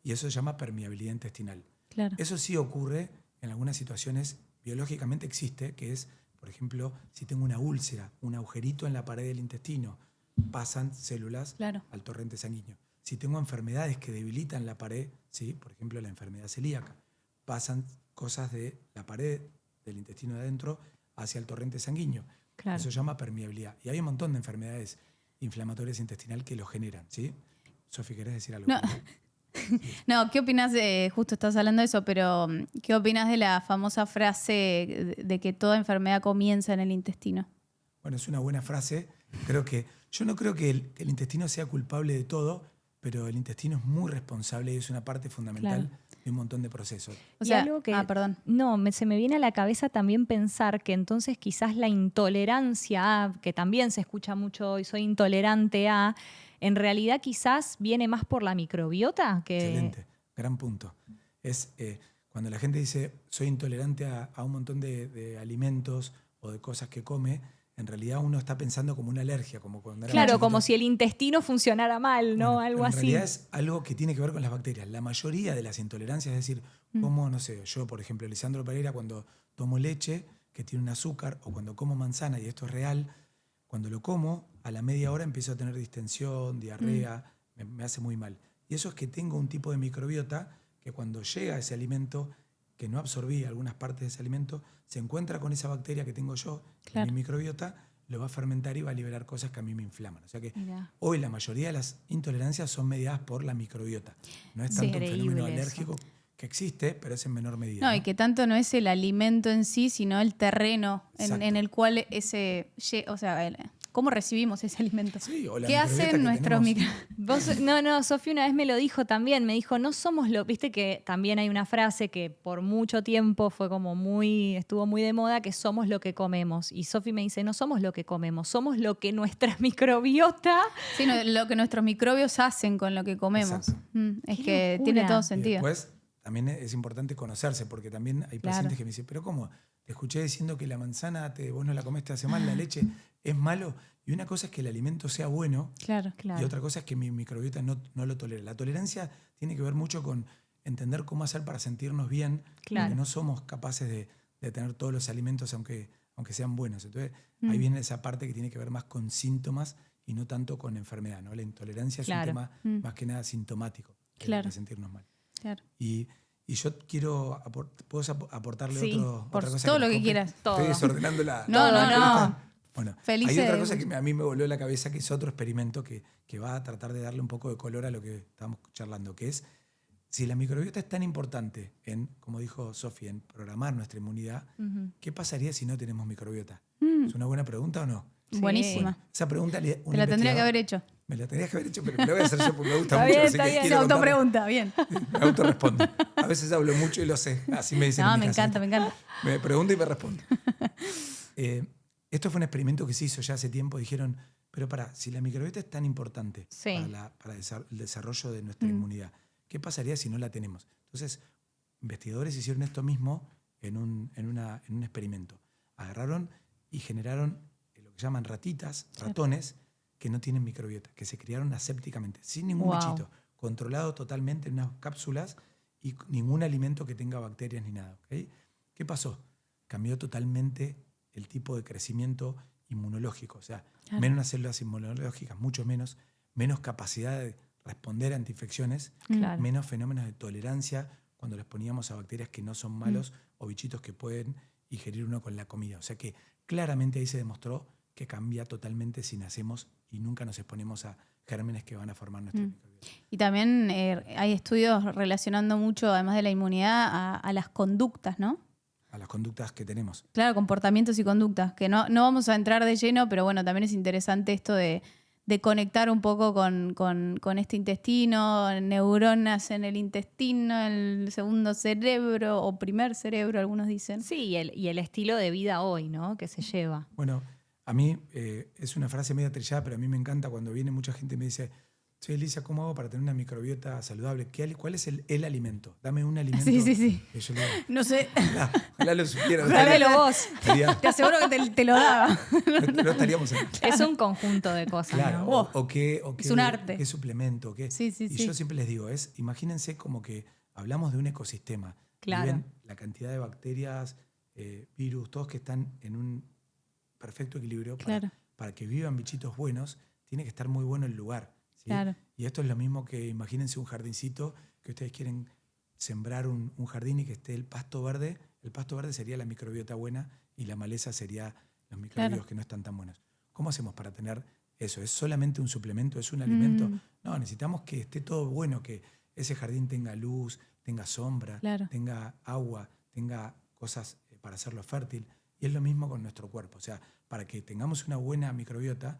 Y eso se llama permeabilidad intestinal. Claro. Eso sí ocurre en algunas situaciones, biológicamente existe, que es, por ejemplo, si tengo una úlcera, un agujerito en la pared del intestino, pasan células al torrente sanguíneo. Si tengo enfermedades que debilitan la pared, ¿sí? Por ejemplo, la enfermedad celíaca, pasan cosas de la pared del intestino de adentro hacia el torrente sanguíneo. Claro. Eso se llama permeabilidad. Y hay un montón de enfermedades inflamatorias intestinales que lo generan, ¿sí? Sofi, ¿querés decir algo? No. No, ¿qué opinas de, justo estás hablando de eso, pero ¿qué opinas de la famosa frase de que toda enfermedad comienza en el intestino? Bueno, es una buena frase. Yo no creo que el intestino sea culpable de todo, pero el intestino es muy responsable y es una parte fundamental de un montón de procesos. O Y sea, algo que, perdón. No, se me viene a la cabeza también pensar que entonces quizás la intolerancia, que también se escucha mucho hoy, soy intolerante a, en realidad quizás viene más por la microbiota que... Excelente, gran punto. Es cuando la gente dice soy intolerante a un montón de alimentos o de cosas que come, en realidad uno está pensando como una alergia, como cuando era Claro, chiquito. como si el intestino funcionara mal, ¿no? Bueno, Algo pero en así. realidad es algo que tiene que ver con las bacterias. La mayoría de las intolerancias, es decir, como, no sé, yo, por ejemplo, Lisandro Pereira, cuando tomo leche que tiene un azúcar, o cuando como manzana, y esto es real, cuando lo como, a la media hora empiezo a tener distensión, diarrea, me hace muy mal. Y eso es que tengo un tipo de microbiota que cuando llega ese alimento, que no absorbí algunas partes de ese alimento, se encuentra con esa bacteria que tengo yo, que es mi microbiota, lo va a fermentar y va a liberar cosas que a mí me inflaman. O sea que Mirá. hoy la mayoría de las intolerancias son mediadas por la microbiota. No es Sí, tanto un fenómeno increíble eso. alérgico que existe, pero es en menor medida. No, y que tanto no es el alimento en sí, sino el terreno Exacto. en el cual o sea, ¿cómo recibimos ese alimento? Sí, o la ¿Qué microbiota hacen que nuestros tenemos. No, Sofía una vez me lo dijo también, me dijo, no somos viste que también hay una frase que por mucho tiempo fue como estuvo muy de moda, que somos lo que comemos. Y Sofía me dice, no somos lo que comemos, somos lo que nuestra microbiota... Sí, lo que nuestros microbios hacen con lo que comemos. Exacto. Es Qué que locura. tiene todo Y sentido. después también es importante conocerse, porque también hay pacientes que me dicen, pero ¿cómo? Te escuché diciendo que la manzana vos no la comés, te hace mal, la leche es malo. Y una cosa es que el alimento sea bueno, Claro. y otra cosa es que mi microbiota no lo tolere. La tolerancia tiene que ver mucho con entender cómo hacer para sentirnos bien, Claro. porque no somos capaces de tener todos los alimentos aunque sean buenos. Entonces ahí viene esa parte que tiene que ver más con síntomas y no tanto con enfermedad, ¿no? La intolerancia es un tema más que nada sintomático, de sentirnos mal. Claro. Y yo quiero ¿puedo aportarle Sí, otra cosa? todo me lo que copie? quieras. Estoy Todo. desordenando la... No, la no, entrevista. no. Bueno, Feliz hay otra de- cosa que a mí me volvió la cabeza, que es otro experimento que va a tratar de darle un poco de color a lo que estamos charlando, que es si la microbiota es tan importante en, como dijo Sofía, en programar nuestra inmunidad, ¿qué pasaría si no tenemos microbiota? ¿Es una buena pregunta o no? Sí. Buenísima. Esa pregunta Te la tendría que haber hecho. Me la tendrías que haber hecho, pero me la voy a hacer yo porque me gusta Está mucho. bien, así está que bien. quiero Se contarlo. autopregunta, bien. Me autorrespondo. A veces hablo mucho y lo sé. Así me dicen No, en mi me casa. encanta, me encanta. Me pregunta y me responde. Esto fue un experimento que se hizo ya hace tiempo. Dijeron, pero si la microbiota es tan importante Sí. para el desarrollo de nuestra inmunidad, ¿qué pasaría si no la tenemos? Entonces, investigadores hicieron esto mismo en un experimento. Agarraron y generaron lo que llaman ratitas, ratones, que no tienen microbiota, que se criaron asépticamente, sin ningún Wow. bichito, controlado totalmente en unas cápsulas y ningún alimento que tenga bacterias ni nada. ¿Okay? ¿Qué pasó? Cambió totalmente el tipo de crecimiento inmunológico, o sea, menos células inmunológicas, mucho menos capacidad de responder a antiinfecciones, Claro. menos fenómenos de tolerancia cuando les poníamos a bacterias que no son malos o bichitos que pueden ingerir uno con la comida. O sea que claramente ahí se demostró que cambia totalmente si nacemos y nunca nos exponemos a gérmenes que van a formar nuestra microbiota. Y también hay estudios relacionando mucho, además de la inmunidad, a las conductas, ¿no? A las conductas que tenemos. Claro, comportamientos y conductas, que no vamos a entrar de lleno, pero bueno, también es interesante esto de conectar un poco con este intestino, neuronas en el intestino, el segundo cerebro o primer cerebro, algunos dicen. Sí, y el estilo de vida hoy, ¿no? Que se lleva. Bueno, a mí es una frase media trillada, pero a mí me encanta cuando viene mucha gente y me dice, soy Alicia, ¿cómo hago para tener una microbiota saludable? ¿Cuál es el alimento? Dame un alimento. Sí. Que yo le digo, No sé, ojalá lo supiera. Dámelo vos. te aseguro que te lo daba. No estaríamos en... Es un conjunto de cosas, Claro, ¿no? o qué Es un arte. qué suplemento. Sí. Y yo siempre les digo, imagínense como que hablamos de un ecosistema. Claro. Viven la cantidad de bacterias, virus, todos que están en un perfecto equilibrio. Claro. Para que vivan bichitos buenos, tiene que estar muy bueno el lugar. ¿sí? Claro. Y esto es lo mismo que imagínense un jardincito, que ustedes quieren sembrar un jardín y que esté el pasto verde. El pasto verde sería la microbiota buena y la maleza sería los microbios que no están tan buenos. ¿Cómo hacemos para tener eso? ¿Es solamente un suplemento? ¿Es un alimento? No, necesitamos que esté todo bueno, que ese jardín tenga luz, tenga sombra, tenga agua, tenga cosas para hacerlo fértil. Y es lo mismo con nuestro cuerpo. O sea, para que tengamos una buena microbiota,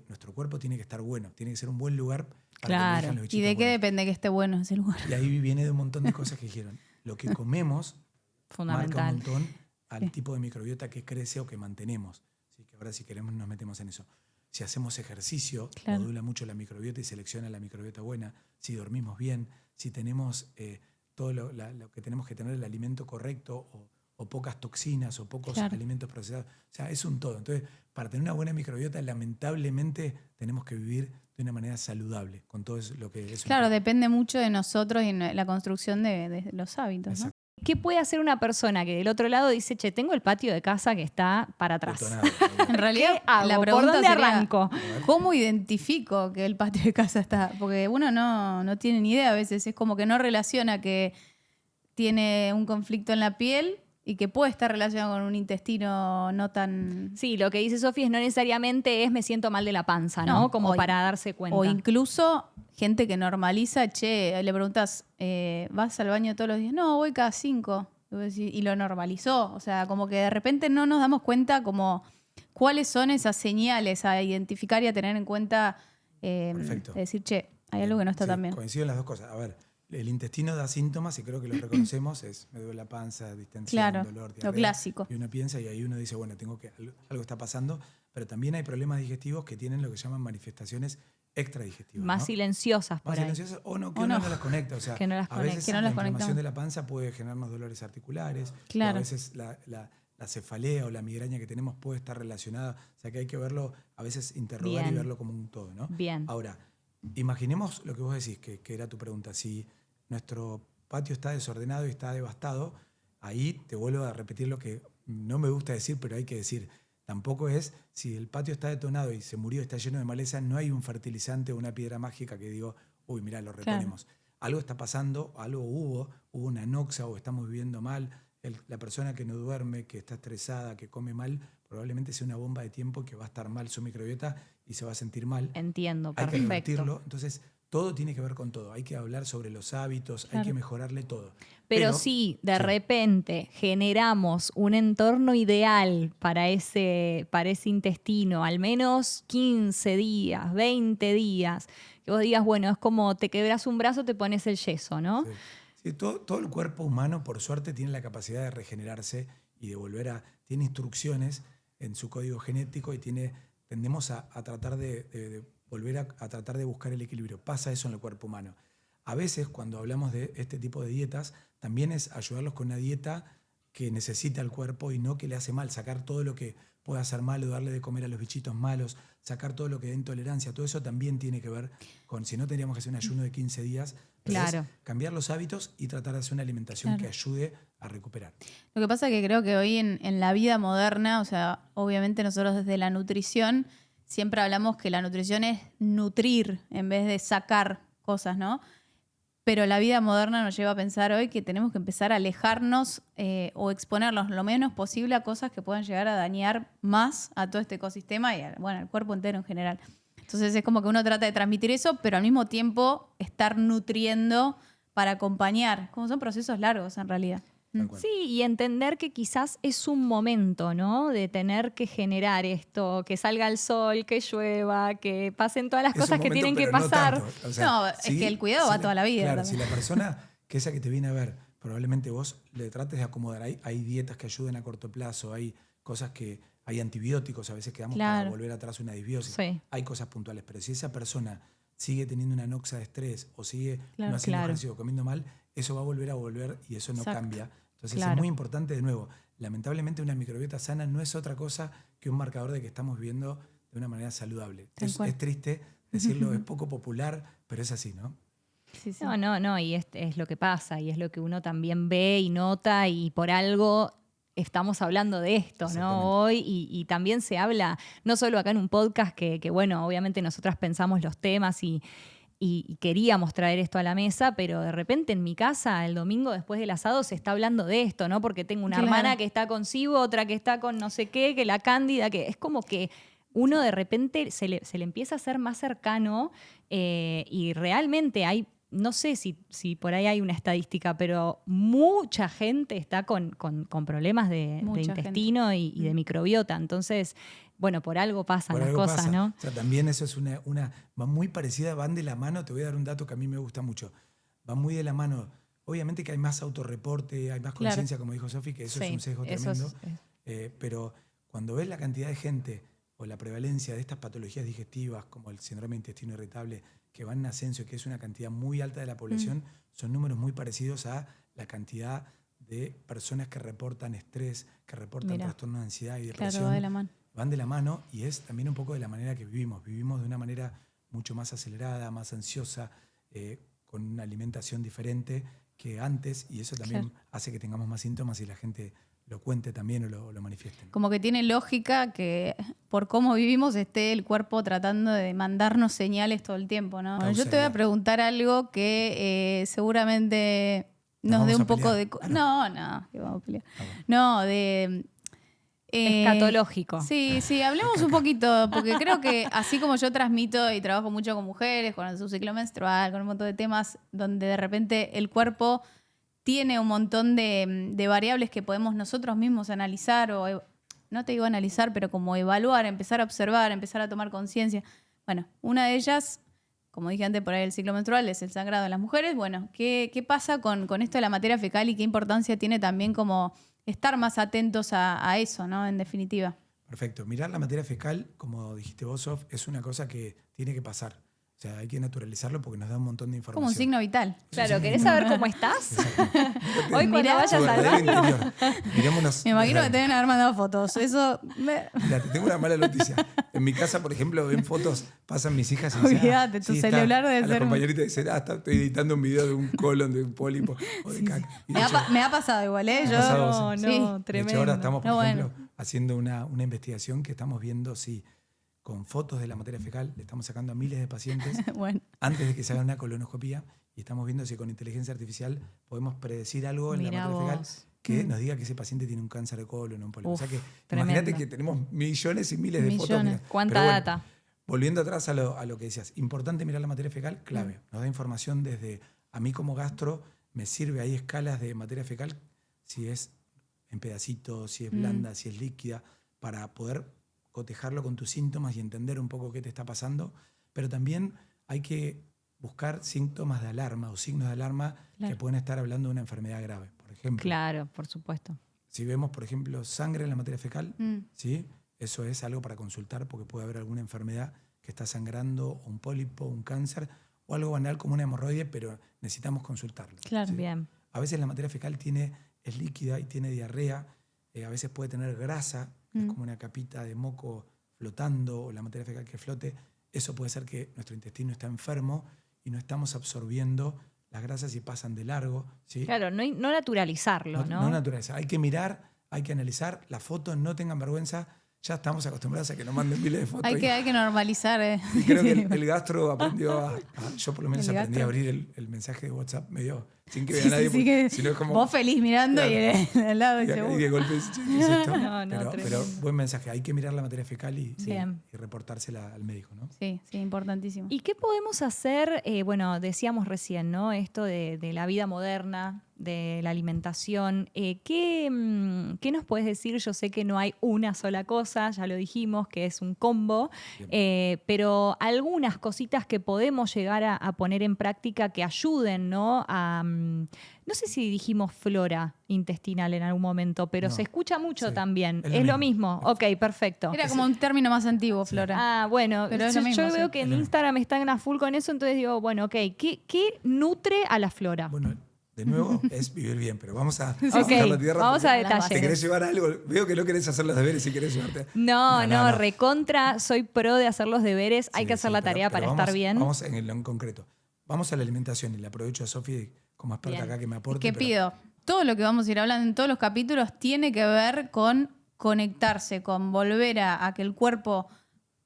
nuestro cuerpo tiene que estar bueno, tiene que ser un buen lugar para que elijan los bichitos ¿Y de qué buenos. depende que esté bueno ese lugar? Y ahí viene de un montón de cosas que dijeron. Lo que comemos marca un Fundamental. montón al tipo de microbiota que crece o que mantenemos. Así que ahora si queremos nos metemos en eso. Si hacemos ejercicio, modula mucho la microbiota y selecciona la microbiota buena. Si dormimos bien, si tenemos todo lo que tenemos que tener, el alimento correcto o pocas toxinas o pocos alimentos procesados. O sea, es un todo. Entonces, para tener una buena microbiota, lamentablemente tenemos que vivir de una manera saludable con todo eso, lo que es. Claro, depende mucho de nosotros y en la construcción de los hábitos, ¿no? ¿Qué puede hacer una persona que del otro lado dice, che, tengo el patio de casa que está para atrás? Detonado. En realidad, ¿Qué hago? la ¿Por pregunta dónde sería, arranco? ¿cómo identifico que el patio de casa está? Porque uno no tiene ni idea a veces. Es como que no relaciona que tiene un conflicto en la piel y que puede estar relacionado con un intestino no tan... Sí, lo que dice Sofi es no necesariamente es me siento mal de la panza, ¿no? No, Como para darse cuenta. O incluso gente que normaliza, che, le preguntas, ¿vas al baño todos los días? No, voy cada 5. Y lo normalizó. O sea, como que de repente no nos damos cuenta como cuáles son esas señales a identificar y a tener en cuenta. Perfecto. De decir, che, hay algo que no está tan bien. Coincido en las dos cosas. A ver, el intestino da síntomas y creo que los reconocemos. Me duele la panza, distensión, dolor, diarrea. Lo clásico. Y uno piensa y ahí uno dice, bueno, algo está pasando. Pero también hay problemas digestivos que tienen lo que llaman manifestaciones extradigestivas. Más ¿no? silenciosas por Más ahí. silenciosas o no, que uno no las conecta. O sea, Que no las a veces que no la las inflamación conectamos. de la panza puede generarnos dolores articulares. Claro. O a veces la cefalea o la migraña que tenemos puede estar relacionada. O sea, que hay que verlo, a veces interrogar Bien. y verlo como un todo, ¿no? Bien. Ahora, imaginemos lo que vos decís, que era tu pregunta. Si nuestro patio está desordenado y está devastado, ahí te vuelvo a repetir lo que no me gusta decir, pero hay que decir. Tampoco es, si el patio está detonado y se murió, está lleno de maleza, no hay un fertilizante o una piedra mágica que digo, uy, mirá, lo reponemos. Claro. Algo está pasando, algo hubo una anoxia o estamos viviendo mal. La persona que no duerme, que está estresada, que come mal, probablemente sea una bomba de tiempo que va a estar mal su microbiota y se va a sentir mal. Entiendo, Hay perfecto. que revertirlo. Entonces, todo tiene que ver con todo. Hay que hablar sobre los hábitos, hay que mejorarle todo. Pero si de repente generamos un entorno ideal para ese intestino, al menos 15 días, 20 días, que vos digas, bueno, es como te quebras un brazo, te pones el yeso, ¿no? Sí. Sí, todo el cuerpo humano, por suerte, tiene la capacidad de regenerarse y de volver a... Tiene instrucciones en su código genético y tendemos a tratar de volver a tratar de buscar el equilibrio. Pasa eso en el cuerpo humano. A veces, cuando hablamos de este tipo de dietas, también es ayudarlos con una dieta que necesita el cuerpo y no que le hace mal, sacar todo lo que pueda hacer mal o darle de comer a los bichitos malos, sacar todo lo que dé intolerancia, todo eso también tiene que ver con, si no tendríamos que hacer un ayuno de 15 días, pero Claro. es cambiar los hábitos y tratar de hacer una alimentación Claro. que ayude a recuperar. Lo que pasa es que creo que hoy en la vida moderna, o sea, obviamente nosotros desde la nutrición siempre hablamos que la nutrición es nutrir en vez de sacar cosas, ¿no? Pero la vida moderna nos lleva a pensar hoy que tenemos que empezar a alejarnos o exponernos lo menos posible a cosas que puedan llegar a dañar más a todo este ecosistema y al cuerpo entero en general. Entonces es como que uno trata de transmitir eso, pero al mismo tiempo estar nutriendo para acompañar. Como son procesos largos en realidad. Tal cual. Sí, y entender que quizás es un momento, ¿no? De tener que generar esto, que salga el sol, que llueva, que pasen todas las Es un cosas que momento, tienen que pero no pasar. tanto. O sea, No, es que el cuidado va toda la vida Claro, también. si la persona que esa que te viene a ver, probablemente vos le trates de acomodar. Hay dietas que ayuden a corto plazo, hay cosas que... Hay antibióticos a veces que damos para Claro. volver atrás una disbiosis. Sí. Hay cosas puntuales, pero si esa persona sigue teniendo una noxa de estrés o sigue Claro, no haciendo claro. ejercicio o comiendo mal, eso va a volver y eso no Exacto. cambia. Entonces Claro. es muy importante, de nuevo, lamentablemente una microbiota sana no es otra cosa que un marcador de que estamos viviendo de una manera saludable. Tal cual. Es triste decirlo, es poco popular, pero es así, ¿no? Sí, sí. No, y es lo que pasa, y es lo que uno también ve y nota, y por algo estamos hablando de esto, Exactamente. ¿no? Hoy, y también se habla, no solo acá en un podcast, que bueno, obviamente nosotras pensamos los temas y queríamos traer esto a la mesa, pero de repente en mi casa, el domingo después del asado, se está hablando de esto, ¿no? Porque tengo una Claro. hermana que está con SIBO, otra que está con no sé qué, que la Cándida, que es como que uno de repente se le empieza a hacer más cercano y realmente hay, no sé si por ahí hay una estadística, pero mucha gente está con problemas de Mucha intestino y de microbiota. Entonces, bueno, por algo pasan Por las algo cosas, pasa. ¿no? O sea, también eso es va muy parecida, van de la mano. Te voy a dar un dato que a mí me gusta mucho. Va muy de la mano. Obviamente que hay más autorreporte, hay más Claro. conciencia, como dijo Sofi, que eso es Sí, un sesgo eso tremendo. es- Pero cuando ves la cantidad de gente o la prevalencia de estas patologías digestivas, como el síndrome de intestino irritable, que van en ascenso y que es una cantidad muy alta de la población, son números muy parecidos a la cantidad de personas que reportan estrés, que reportan Mira. trastornos de ansiedad y depresión. Claro, va de la mano. Van de la mano y es también un poco de la manera que vivimos. Vivimos de una manera mucho más acelerada, más ansiosa, con una alimentación diferente que antes, y eso también hace que tengamos más síntomas y la gente lo cuente también o lo manifieste. Como que tiene lógica que por cómo vivimos esté el cuerpo tratando de mandarnos señales todo el tiempo, ¿no? Bueno, yo te voy a Causalidad. preguntar algo que seguramente ¿Nos nos dé vamos un a poco pelear? de... Ah, No, que vamos a pelear. Ah, bueno. No, de... Escatológico. Sí, hablemos un poquito, porque creo que así como yo transmito y trabajo mucho con mujeres, con su ciclo menstrual, con un montón de temas donde de repente el cuerpo tiene un montón de variables que podemos nosotros mismos analizar o, no te digo analizar, pero como evaluar, empezar a observar, empezar a tomar conciencia. Bueno, una de ellas, como dije antes por ahí, el ciclo menstrual es el sangrado en las mujeres. Bueno, ¿qué pasa con esto de la materia fecal y qué importancia tiene también como estar más atentos a eso, ¿no? En definitiva. Perfecto. Mirar la materia fecal, como dijiste vos, Sof, es una cosa que tiene que pasar. O sea, hay que naturalizarlo porque nos da un montón de información. Como un signo vital. Claro, ¿querés saber cómo estás? Hoy cuando Mirá. vayas Tu al verdadero baño. interior. Mirémonos. Me imagino que te deben haber mandado fotos. Eso... Mira, te tengo una mala noticia. En mi casa, por ejemplo, ven fotos, pasan mis hijas y dicen, Olvídate, tu está. celular debe A la ser un- compañerita dice, estoy editando un video de un colon, de un pólipo o de caca. Y de hecho, Me ha pasado igual, ¿eh? ¿te ha Yo, pasado? No, Sí. no, Sí. de tremendo. hecho, ahora estamos, por No, ejemplo, bueno. haciendo una investigación que estamos viendo si con fotos de la materia fecal le estamos sacando a miles de pacientes bueno, antes de que se haga una colonoscopía y estamos viendo si con inteligencia artificial podemos predecir algo en Mirá la materia fecal vos. que nos diga que ese paciente tiene un cáncer de colon o un pólipo. O sea que tremendo. imagínate que tenemos millones y miles de fotos. Millones. Mira. ¿Cuánta Pero bueno, data? Volviendo atrás a lo que decías, importante mirar la materia fecal, clave. Nos da información desde, a mí como gastro, me sirve, hay escalas de materia fecal, si es en pedacitos, si es blanda, si es líquida, para poder cotejarlo con tus síntomas y entender un poco qué te está pasando. Pero también hay que buscar síntomas de alarma o signos de alarma Claro. que pueden estar hablando de una enfermedad grave. Por ejemplo, Claro, por supuesto. si vemos, por ejemplo, sangre en la materia fecal, Mm. ¿sí? Eso es algo para consultar porque puede haber alguna enfermedad que está sangrando, o un pólipo, un cáncer, o algo banal como una hemorroide, pero necesitamos consultarlo. Claro. ¿sí? Bien. A veces la materia fecal tiene es líquida y tiene diarrea, a veces puede tener grasa, que es como una capita de moco flotando, o la materia fecal que flote. Eso puede ser que nuestro intestino está enfermo y no estamos absorbiendo las grasas y pasan de largo, ¿sí? Claro, no naturalizarlo, ¿no? No naturalizar. Hay que mirar, hay que analizar. Las fotos, no tengan vergüenza. Ya estamos acostumbrados a que nos manden miles de fotos. Hay que normalizar. Y creo que el gastro aprendió yo por lo menos aprendí a abrir el mensaje de WhatsApp medio sin que vea nadie. que si no es como, vos feliz mirando, claro, y al lado y de golpe dice, ¿qué es esto? Pero buen mensaje. Hay que mirar la materia fecal y reportársela al médico, ¿no? Sí, importantísimo. ¿Y qué podemos hacer? Bueno, decíamos recién, ¿no? Esto de la vida moderna, de la alimentación. ¿Qué nos puedes decir? Yo sé que no hay una sola cosa, ya lo dijimos, que es un combo, pero algunas cositas que podemos llegar a poner en práctica que ayuden, ¿no? No sé si dijimos flora intestinal en algún momento, pero se escucha mucho también. Es lo mismo. Ok, perfecto. Era como un término más antiguo, flora. Ah, bueno, pero yo veo que en Instagram están a full con eso, entonces digo, bueno, ok, ¿qué nutre a la flora? Bueno, de nuevo, es vivir bien, pero vamos a la tierra. Vamos a detalles. ¿Te querés llevar algo? Veo que no querés hacer los deberes si querés llevarte. No, recontra, soy pro de hacer los deberes, hay que hacer la tarea para estar bien. Vamos en concreto. Vamos a la alimentación y le aprovecho a Sofi como experta acá que me aporte. ¿Qué pido? Todo lo que vamos a ir hablando en todos los capítulos tiene que ver con conectarse, con volver a que el cuerpo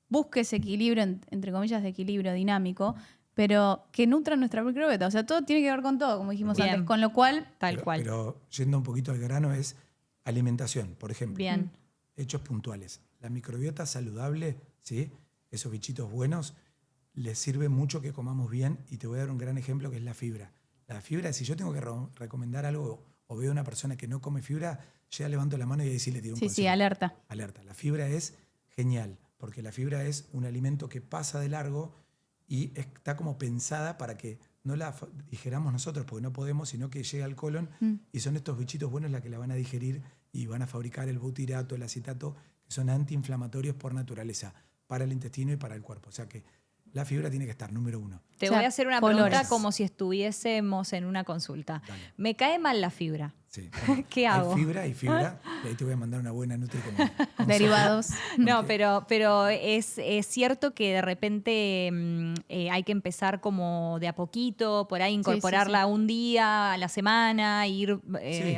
busque ese equilibrio, entre comillas, de equilibrio dinámico, pero que nutra nuestra microbiota. O sea, todo tiene que ver con todo, como dijimos antes. Con lo cual, tal cual. Pero yendo un poquito al grano, es alimentación, por ejemplo. Bien. Hechos puntuales. La microbiota saludable, ¿sí? Esos bichitos buenos, les sirve mucho que comamos bien, y te voy a dar un gran ejemplo que es la fibra. La fibra, si yo tengo que recomendar algo o veo a una persona que no come fibra, ya levanto la mano y ahí sí le tiro un consejo. Sí, alerta. Alerta. La fibra es genial, porque la fibra es un alimento que pasa de largo y está como pensada para que no la digeramos nosotros, porque no podemos, sino que llega al colon y son estos bichitos buenos los que la van a digerir y van a fabricar el butirato, el acetato, que son antiinflamatorios por naturaleza, para el intestino y para el cuerpo. O sea que la fibra tiene que estar, número uno. Te voy a hacer una pregunta como si estuviésemos en una consulta. Dale. Me cae mal la fibra. Sí, bueno, ¿qué hago? Hay fibra, y ahí te voy a mandar una buena nutri como derivados. No, pero es cierto que de repente hay que empezar como de a poquito, por ahí incorporarla un día a la semana, ir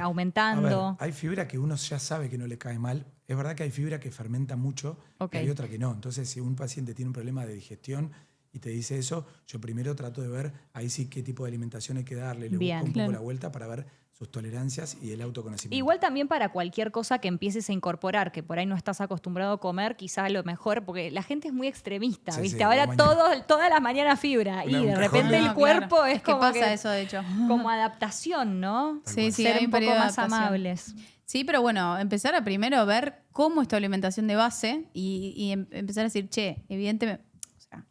aumentando. A ver, hay fibra que uno ya sabe que no le cae mal. Es verdad que hay fibra que fermenta mucho y hay otra que no. Entonces, si un paciente tiene un problema de digestión y te dice eso, yo primero trato de ver ahí sí qué tipo de alimentación hay que darle. Le busco un poco la vuelta para ver sus tolerancias y el autoconocimiento. Igual también para cualquier cosa que empieces a incorporar, que por ahí no estás acostumbrado a comer, quizás lo mejor, porque la gente es muy extremista, ¿viste? Sí, ahora todas las mañanas fibra y de repente el cuerpo es como pasa eso, de hecho. Como adaptación, ¿no? Sí, ser un poco más amables. Sí, pero bueno, empezar a primero ver cómo es tu alimentación de base y empezar a decir, evidentemente, o sea,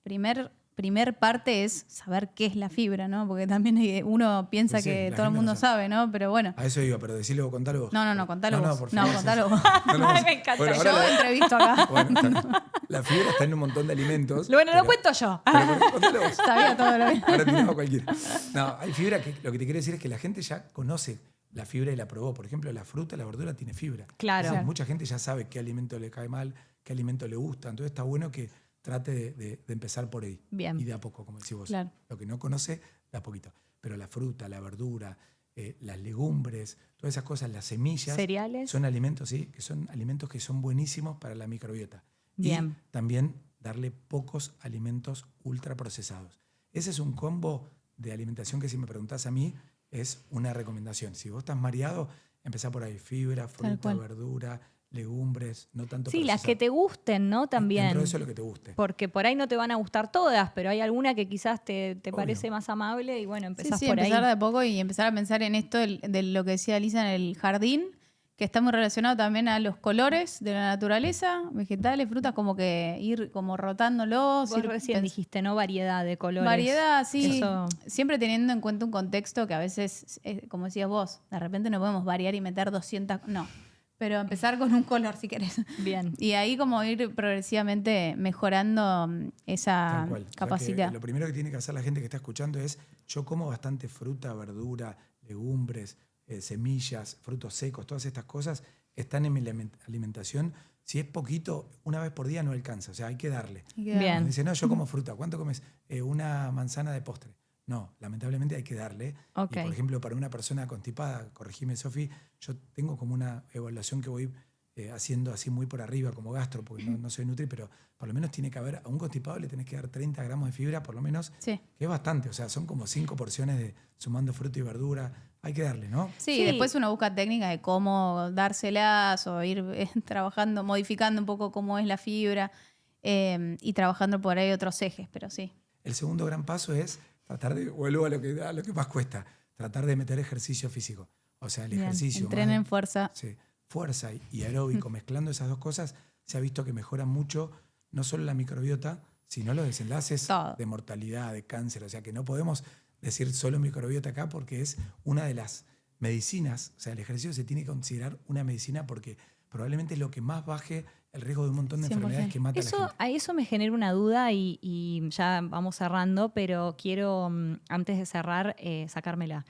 primer parte es saber qué es la fibra, ¿no? Porque también uno piensa pues que todo el mundo sabe, ¿no? Pero bueno. A eso iba, pero decirlo vos, contalo vos. No, contalo vos. Por favor, contalo vos. Me encanta. Bueno, yo entrevisto acá. Bueno, la fibra está en un montón de alimentos. Bueno, lo cuento yo. Pero contalo vos. Sabía todo lo que... Ahora tiramos cualquiera. No, hay fibra que lo que te quiero decir es que la gente ya conoce la fibra y la probó. Por ejemplo, la fruta, la verdura tiene fibra. Claro. Entonces, mucha gente ya sabe qué alimento le cae mal, qué alimento le gusta. Entonces está bueno que trate de empezar por ahí. Bien. Y de a poco, como decís vos. Claro. Lo que no conoce, de a poquito. Pero la fruta, la verdura, las legumbres, todas esas cosas, las semillas. Cereales. Son alimentos, sí, que son alimentos que son buenísimos para la microbiota. Bien. Y también darle pocos alimentos ultraprocesados. Ese es un combo de alimentación que, si me preguntás a mí, es una recomendación. Si vos estás mareado, empezá por ahí. Fibra, fruta, verdura, legumbres, no tanto Sí, procesado. las que te gusten, ¿no? También. Dentro de eso lo que te guste. Porque por ahí no te van a gustar todas, pero hay alguna que quizás te parece más amable y bueno, empezás por ahí. empezar de a poco y empezar a pensar en esto de lo que decía Lisa en el jardín, que está muy relacionado también a los colores de la naturaleza, vegetales, frutas, como que ir como rotándolos. Vos recién dijiste, ¿no? Variedad de colores. Variedad, sí. Eso. Siempre teniendo en cuenta un contexto que a veces, como decías vos, de repente no podemos variar y meter 200... No, pero empezar con un color si querés. Bien. Y ahí como ir progresivamente mejorando esa capacidad. Lo primero que tiene que hacer la gente que está escuchando es, yo como bastante fruta, verdura, legumbres, semillas, frutos secos, todas estas cosas están en mi alimentación. Si es poquito, una vez por día no alcanza, o sea, hay que darle. Bien. Me dice, no, yo como fruta, ¿cuánto comes? Una manzana de postre. No, lamentablemente hay que darle. Ok. Y por ejemplo, para una persona constipada, corregime, Sofi, yo tengo como una evaluación que voy haciendo así muy por arriba como gastro, porque no soy nutri, pero por lo menos tiene que haber, a un constipado le tenés que dar 30 gramos de fibra, por lo menos, Sí. que es bastante, o sea, son como 5 porciones sumando fruta y verdura, hay que darle, ¿no? Sí, Sí. después uno busca técnicas de cómo dárselas o ir trabajando, modificando un poco cómo es la fibra y trabajando por ahí otros ejes, pero sí. El segundo gran paso es tratar de, vuelvo a lo que más cuesta, tratar de meter ejercicio físico. O sea, el Bien, ejercicio entrenen fuerza. sí, fuerza y aeróbico, mezclando esas dos cosas, se ha visto que mejora mucho no solo la microbiota, sino los desenlaces Todo. de mortalidad, de cáncer. O sea, que no podemos decir solo microbiota acá porque es una de las medicinas. O sea, el ejercicio se tiene que considerar una medicina porque probablemente es lo que más baje el riesgo de un montón de 100%. enfermedades que mata a la gente. A eso me genera una duda y ya vamos cerrando, pero quiero, antes de cerrar, sacármela.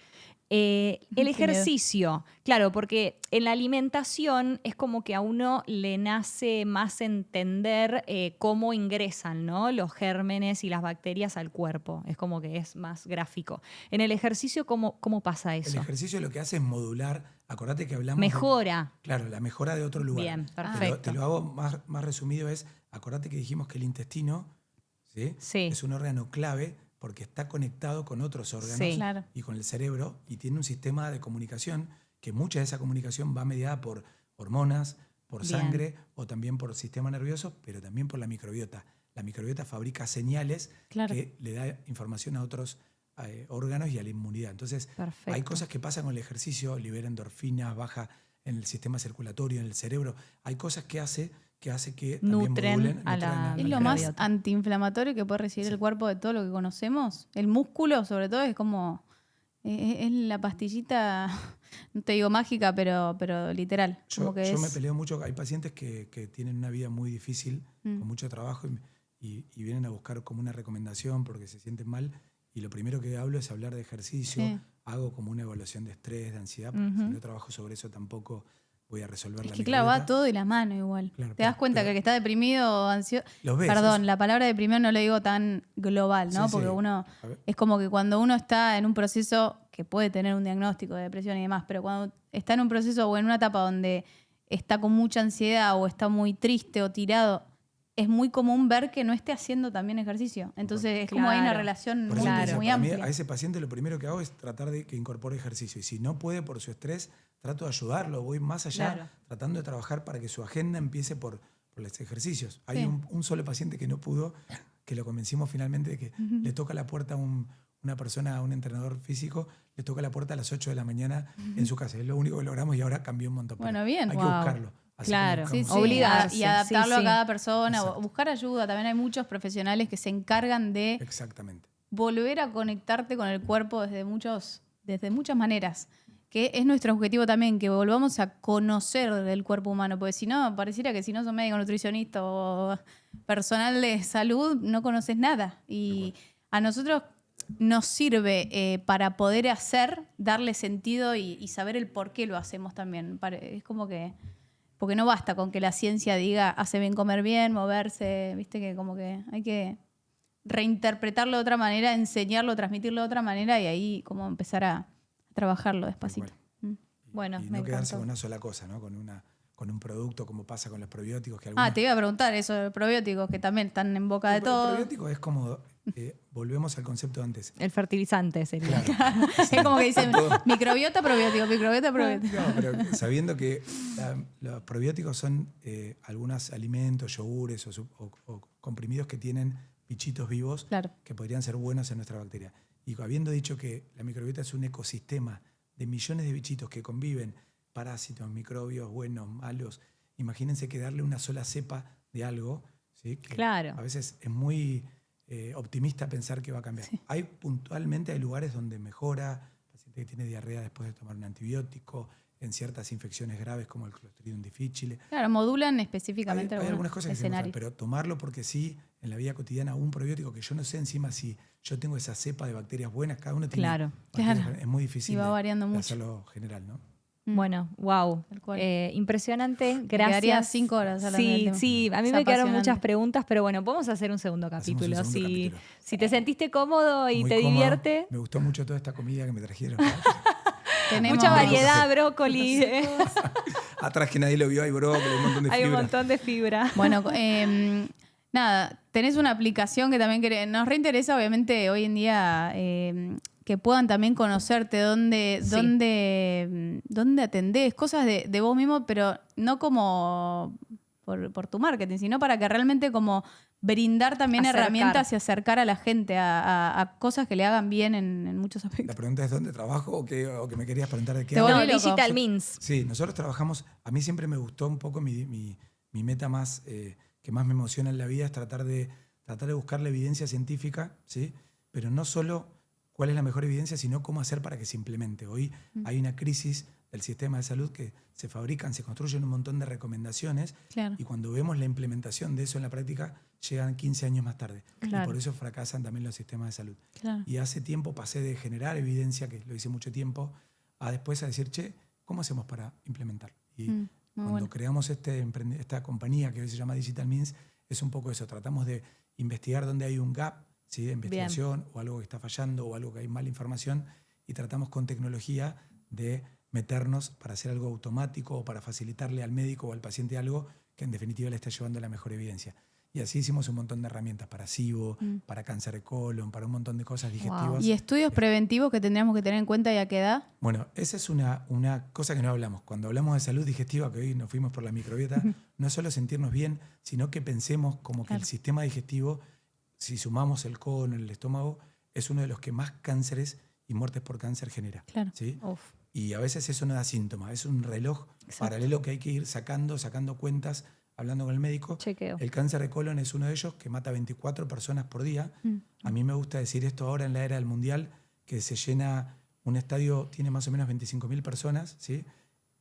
El Sin miedo. ejercicio, claro, porque en la alimentación es como que a uno le nace más entender cómo ingresan, ¿no?, los gérmenes y las bacterias al cuerpo. Es como que es más gráfico. En el ejercicio, ¿cómo pasa El eso? ejercicio lo que hace es modular. Acordate que hablamos. Mejora. Claro, la mejora de otro lugar. Bien, Te perfecto. lo hago más resumido: acordate que dijimos que el intestino, ¿sí? Sí. Es un órgano clave porque está conectado con otros órganos Sí. Claro. y con el cerebro y tiene un sistema de comunicación que mucha de esa comunicación va mediada por hormonas, por Bien. sangre o también por sistema nervioso, pero también por la microbiota. La microbiota fabrica señales Claro. que le da información a otros órganos y a la inmunidad. Entonces, Perfecto. hay cosas que pasan con el ejercicio, libera endorfinas, baja en el sistema circulatorio, en el cerebro. Hay cosas que hace que también Nutren modulen, a la- nutren Es la lo más microbiota. antiinflamatorio que puede recibir Sí. el cuerpo de todo lo que conocemos. El músculo, sobre todo, es como. Es la pastillita, no te digo mágica, pero literal. Como que Yo me es. peleo mucho. Hay pacientes que tienen una vida muy difícil, con mucho trabajo, y vienen a buscar como una recomendación porque se sienten mal. Y lo primero que hablo es hablar de ejercicio. Sí. Hago como una evaluación de estrés, de ansiedad, porque si no trabajo sobre eso tampoco voy a resolver Es la que claro, va microbiota. todo de la mano igual. Claro, Te das cuenta pero- que el que está deprimido o ansioso. Los ves, Perdón, es- la palabra deprimido no le digo tan global, ¿no? Sí, Porque sí. uno. A ver. Es como que cuando uno está en un proceso que puede tener un diagnóstico de depresión y demás, pero cuando está en un proceso o en una etapa donde está con mucha ansiedad o está muy triste o tirado, es muy común ver que no esté haciendo también ejercicio. Entonces es como hay una Claro. relación Por muy, eso te decía, muy para mí, amplia. a ese paciente lo primero que hago es tratar de que incorpore ejercicio. Y si no puede por su estrés, trato de ayudarlo. Voy más allá, Claro. tratando de trabajar para que su agenda empiece por los ejercicios. Hay Sí. un solo paciente que no pudo, que lo convencimos finalmente de que le toca la puerta a una persona, a un entrenador físico, le toca la puerta a las 8 de la mañana en su casa. Es lo único que logramos y ahora cambió un montón. Pero Bueno, bien. hay que Wow. buscarlo. Así Claro. como Sí, buscamos. sí, Obligarse, y adaptarlo sí, a cada sí. persona, o Exacto. buscar ayuda. También hay muchos profesionales que se encargan de Exactamente. volver a conectarte con el cuerpo desde muchas maneras. Que es nuestro objetivo también, que volvamos a conocer del cuerpo humano, porque si no, pareciera que si no sos médico, nutricionista o personal de salud, no conoces nada. Y a nosotros nos sirve para poder darle sentido y saber el por qué lo hacemos también. Es como que, porque no basta con que la ciencia diga, hace bien comer bien, moverse, viste que como que hay que reinterpretarlo de otra manera, enseñarlo, transmitirlo de otra manera y ahí como empezar a trabajarlo despacito. cual. Bueno, Y me no quedarse encantó. con una sola cosa, ¿no? Con un producto, como pasa con los probióticos. Que algunos, Te iba a preguntar eso de probióticos, que también están en boca de el todo. probiótico es como, volvemos al concepto de antes. El fertilizante sería. Claro. Es como que dicen microbiota, probiótico, microbiota, probiótico. No, pero sabiendo que los probióticos son algunos alimentos, yogures o comprimidos que tienen bichitos vivos Claro. que podrían ser buenos en nuestra bacteria. Y habiendo dicho que la microbiota es un ecosistema de millones de bichitos que conviven, parásitos, microbios, buenos, malos, imagínense que darle una sola cepa de algo, ¿sí? Que Claro. a veces es muy optimista pensar que va a cambiar. Sí. Puntualmente hay lugares donde mejora, paciente que tiene diarrea después de tomar un antibiótico, en ciertas infecciones graves como el Clostridium difficile. Claro, modulan específicamente Hay algunas cosas que se escenarios. pero tomarlo porque sí, en la vida cotidiana, un probiótico que yo no sé encima si yo tengo esa cepa de bacterias buenas, cada uno tiene Claro. bacterias Claro. buenas, es muy difícil Y va de variando mucho. hacerlo general, ¿no? Bueno, wow. Tal cual. Impresionante, Me gracias. quedaría 5 horas hablando del Sí, tema. sí, a mí Es me quedaron apasionante. muchas preguntas, pero bueno, podemos hacer un segundo Hacemos capítulo. un segundo capítulo. Si te sentiste cómodo y Muy te cómodo. divierte, Me gustó mucho toda esta comida que me trajeron. Tenemos mucha Frutos variedad, secos. brócoli, Atrás que nadie lo vio, hay brócoli, un montón de hay un fibra. montón de fibra. Bueno, nada, tenés una aplicación que también nos reinteresa, obviamente, hoy en día que puedan también conocerte, dónde atendés, cosas de vos mismo, pero no como por tu marketing, sino para que realmente como brindar también Acercar. herramientas y acercar a la gente a cosas que le hagan bien en muchos La aspectos. pregunta es dónde trabajo o que me querías preguntar de qué Te hago. No, volví loco. Digital Means. Sí, nosotros trabajamos, a mí siempre me gustó un poco mi meta más, que más me emociona en la vida es tratar de buscar la evidencia científica, ¿sí? Pero no solo cuál es la mejor evidencia, sino cómo hacer para que se implemente. Hoy hay una crisis del sistema de salud que se fabrican, se construyen un montón de recomendaciones Claro. y cuando vemos la implementación de eso en la práctica, llegan 15 años más tarde. Claro. Y por eso fracasan también los sistemas de salud. Claro. Y hace tiempo pasé de generar evidencia, que lo hice mucho tiempo, a después a decir, che, ¿cómo hacemos para implementarlo? Y Muy cuando bueno. creamos esta compañía que hoy se llama Digital Means, es un poco eso. Tratamos de investigar dónde hay un gap, ¿sí? De investigación o algo que está fallando o algo que hay mala información y tratamos con tecnología de meternos para hacer algo automático o para facilitarle al médico o al paciente algo que en definitiva le está llevando la mejor evidencia. Y así hicimos un montón de herramientas para SIBO, para cáncer de colon, para un montón de cosas digestivas. ¿Y estudios preventivos que tendríamos que tener en cuenta y a qué edad? Bueno, esa es una cosa que no hablamos. Cuando hablamos de salud digestiva, que hoy nos fuimos por la microbiota, no es solo sentirnos bien, sino que pensemos como que el sistema digestivo, si sumamos el colon, el estómago, es uno de los que más cánceres y muertes por cáncer genera. Claro. ¿Sí? Uf. Y a veces eso no da síntomas, es un reloj paralelo que hay que ir sacando cuentas, hablando con el médico. Chequeo. El cáncer de colon es uno de ellos que mata 24 personas por día. A mí me gusta decir esto ahora en la era del mundial, que se llena un estadio, tiene más o menos 25.000 personas, ¿sí?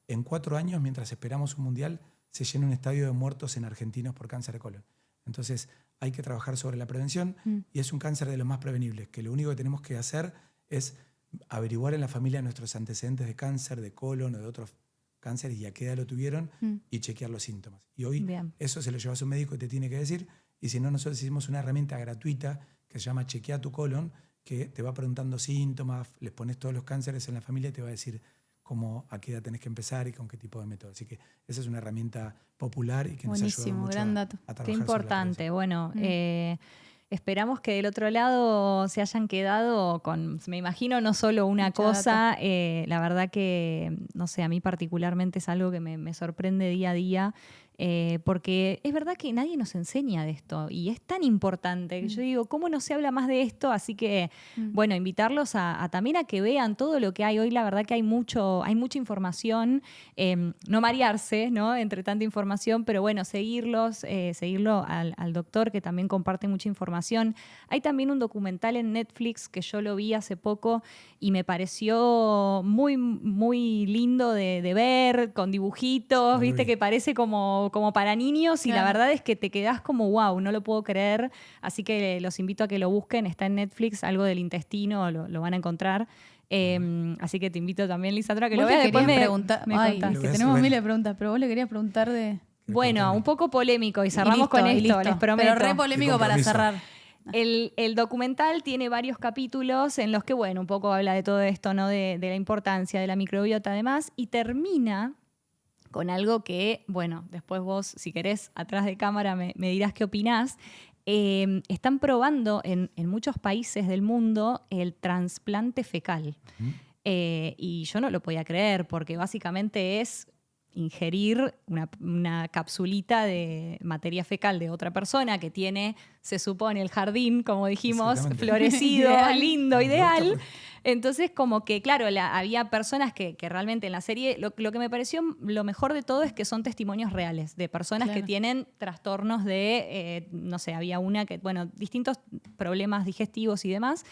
En 4 años, mientras esperamos un mundial, se llena un estadio de muertos en argentinos por cáncer de colon. Entonces hay que trabajar sobre la prevención y es un cáncer de los más prevenibles, que lo único que tenemos que hacer es averiguar en la familia nuestros antecedentes de cáncer, de colon o de otros cánceres y a qué edad lo tuvieron y chequear los síntomas. Y hoy Bien. eso se lo llevas a un médico y te tiene que decir, y si no, nosotros hicimos una herramienta gratuita que se llama Chequea tu colon, que te va preguntando síntomas, les pones todos los cánceres en la familia y te va a decir a qué edad tenés que empezar y con qué tipo de método. Así que esa es una herramienta popular y que nos Buenísimo, ayuda mucho gran dato. a trabajar Qué sobre la importante. prevención. Bueno, esperamos que del otro lado se hayan quedado con, me imagino, no solo una Mucha cosa. La verdad que, no sé, a mí particularmente es algo que me sorprende día a día. Porque es verdad que nadie nos enseña de esto y es tan importante que yo digo, ¿cómo no se habla más de esto? Así que, bueno, invitarlos también a que vean todo lo que hay hoy. La verdad que hay mucha información, no marearse, ¿no? Entre tanta información, pero bueno, seguirlo al doctor que también comparte mucha información. Hay también un documental en Netflix que yo lo vi hace poco y me pareció muy, muy lindo de ver, con dibujitos, lo viste, vi. que parece como para niños y la Claro. verdad es que te quedás como wow, no lo puedo creer. Así que los invito a que lo busquen, está en Netflix, algo del intestino, lo van a encontrar. Así que te invito también, Lisandra, a que Vos lo le veas. Después querías me preguntar, me ay, contás. Lo que ves, tenemos bueno. miles de preguntas, pero vos le querías preguntar de... Bueno, Contame. un poco polémico y cerramos listo, con y esto, listo. les prometo. Pero re polémico para compromiso. cerrar. El documental tiene varios capítulos en los que, bueno, un poco habla de todo esto, ¿no? De la importancia de la microbiota además, y termina con algo que, bueno, después vos, si querés, atrás de cámara me dirás qué opinás. Están probando en muchos países del mundo el trasplante fecal. Y yo no lo podía creer, porque básicamente es ingerir una capsulita de materia fecal de otra persona que tiene, se supone, el jardín, como dijimos, Exactamente. florecido, Ideal. lindo, Me gusta ideal. porque- Entonces, como que, claro, había personas que realmente en la serie, lo que me pareció lo mejor de todo es que son testimonios reales de personas Claro. que tienen trastornos de, no sé, había una que, bueno, distintos problemas digestivos y demás.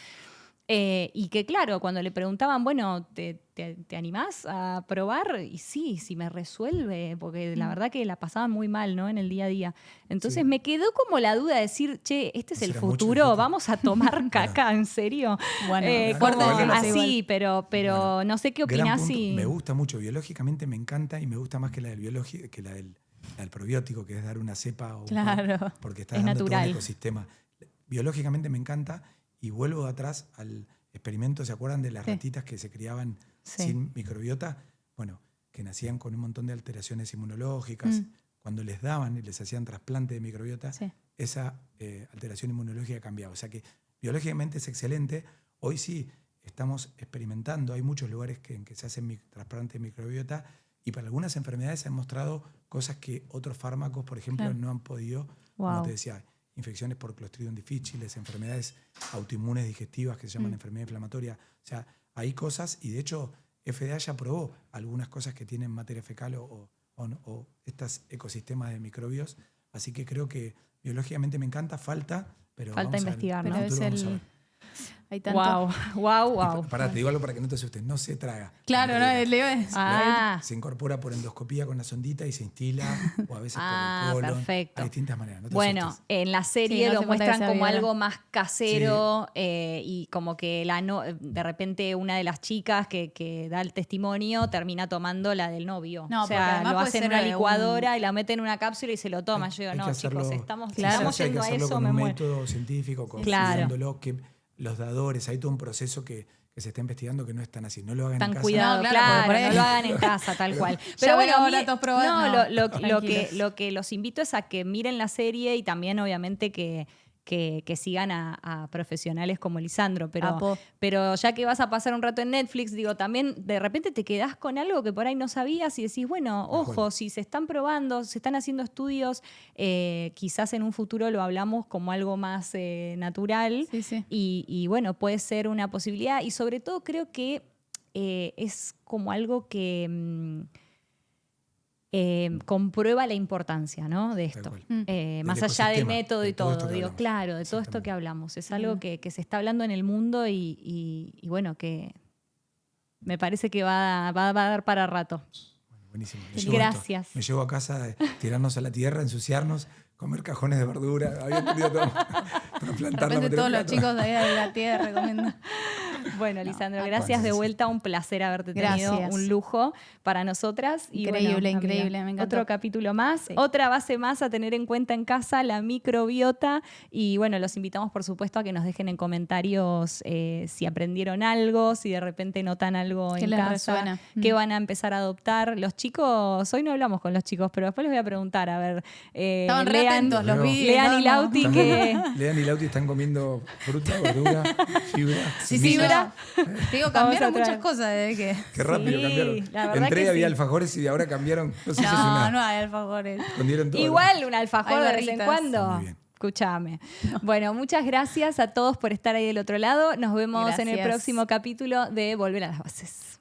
Y que claro, cuando le preguntaban, bueno, ¿te animás a probar? Y sí me resuelve, porque la verdad que la pasaban muy mal, ¿no? En el día a día. Entonces Sí. me quedó como la duda de decir, che, este es el ¿Será mucho, futuro, dijiste? vamos a tomar caca, ¿en serio? Bueno, fuerte como decirlo así así, pero Bueno, no sé qué gran opinás. punto. Y... Me gusta mucho, biológicamente me encanta y me gusta más que la del probiótico, que es dar una cepa Claro. porque estás Es dando todo un natural. ecosistema. Biológicamente me encanta y vuelvo atrás al experimento, ¿se acuerdan de las Sí. ratitas que se criaban Sí. sin microbiota? Bueno, que nacían con un montón de alteraciones inmunológicas. Cuando les daban y les hacían trasplante de microbiota, Sí. esa alteración inmunológica cambiaba. O sea que biológicamente es excelente. Hoy sí estamos experimentando, hay muchos lugares en que se hacen trasplante de microbiota y para algunas enfermedades se han mostrado cosas que otros fármacos, por ejemplo, Claro. no han podido, Wow. como te decía, infecciones por Clostridium difficile, enfermedades autoinmunes digestivas que se llaman enfermedad inflamatoria. O sea, hay cosas y de hecho FDA ya aprobó algunas cosas que tienen materia fecal o estos ecosistemas de microbios. Así que creo que biológicamente me encanta, falta Falta vamos a ver. investigar, En ¿no? el Pero futuro es vamos a el... ver. Hay tanto... Wow. Pará, te digo algo para que no te asustes. No se traga. Claro, La no, microbiota. le iba a decir. Ah, Se incorpora por endoscopía con la sondita y se instila, o a veces Ah, por el colon. perfecto. Hay distintas maneras. No te bueno, asustes. en la serie Sí, no lo hace falta que muestran sea como viola. algo más casero y como que de repente una de las chicas que da el testimonio termina tomando la del novio. No, o sea, porque además lo puede hacen en ser una un- licuadora y la meten en una cápsula y se lo toma. Hay- Yo digo, hay no, que hacerlo- chicos, estamos Claro. estamos Sí, hay que yendo a hacerlo eso, con me un muero. método científico, Claro. cuidándolo, que los dadores, hay todo un proceso que se está investigando que no es tan así. No lo hagan en Tan casa. cuidado, No, claro, porque por ahí- no lo hagan en casa, tal cual. Ya Pero bueno, veo datos probados, no, no, lo tranquilos. que los invito es a que miren la serie y también obviamente que sigan a profesionales como Lisandro, Apo. pero ya que vas a pasar un rato en Netflix, digo, también de repente te quedás con algo que por ahí no sabías y decís, bueno, ojo, Mejor. si se están probando, se están haciendo estudios, quizás en un futuro lo hablamos como algo más natural. Sí, sí. Y bueno, puede ser una posibilidad. Y sobre todo creo que es como algo que comprueba la importancia, ¿no? De Tal esto. cual. Más Del allá del ecosistema, método y de todo esto todo. que Digo, hablamos. claro, de todo esto que Exactamente. hablamos. Es algo que se está hablando en el mundo y bueno, que me parece que va a dar para rato. Bueno, buenísimo. Gracias. Me llevo a casa, tirarnos a la tierra, ensuciarnos, comer cajones de verdura. Había entendido todo. De Trasplantar la repente todos los materia chicos de ahí de la tierra comiendo. Bueno, Lisandro, a gracias de todos. vuelta. Un placer haberte tenido. Gracias. Un lujo para nosotras. Y Increíble, bueno, amiga, increíble, me encantó. Otro capítulo más, Sí. otra base más a tener en cuenta en casa, la microbiota. Y bueno, los invitamos, por supuesto, a que nos dejen en comentarios si aprendieron algo, si de repente notan algo ¿Qué en les casa, resuena? qué van a empezar a adoptar. Los chicos, hoy no hablamos con los chicos, pero después les voy a preguntar, a ver. Estaban re atentos, los vi. Lean y no, no. Lauti, que... Lean y Lauti están comiendo fruta, verdura, fibra. Sí, Fibra. no. Te digo, Vamos cambiaron a traer. muchas cosas desde que... Qué rápido Sí, cambiaron. la verdad Entré que y había sí. alfajores y ahora cambiaron. No sé si es No, una. no hay alfajores. Escondieron todo. Igual un alfajor Hay de vez en barritas. cuando. Muy bien. Escúchame. Bueno, muchas gracias a todos por estar ahí del otro lado. Nos vemos en el Gracias. próximo capítulo de Volver a las Bases.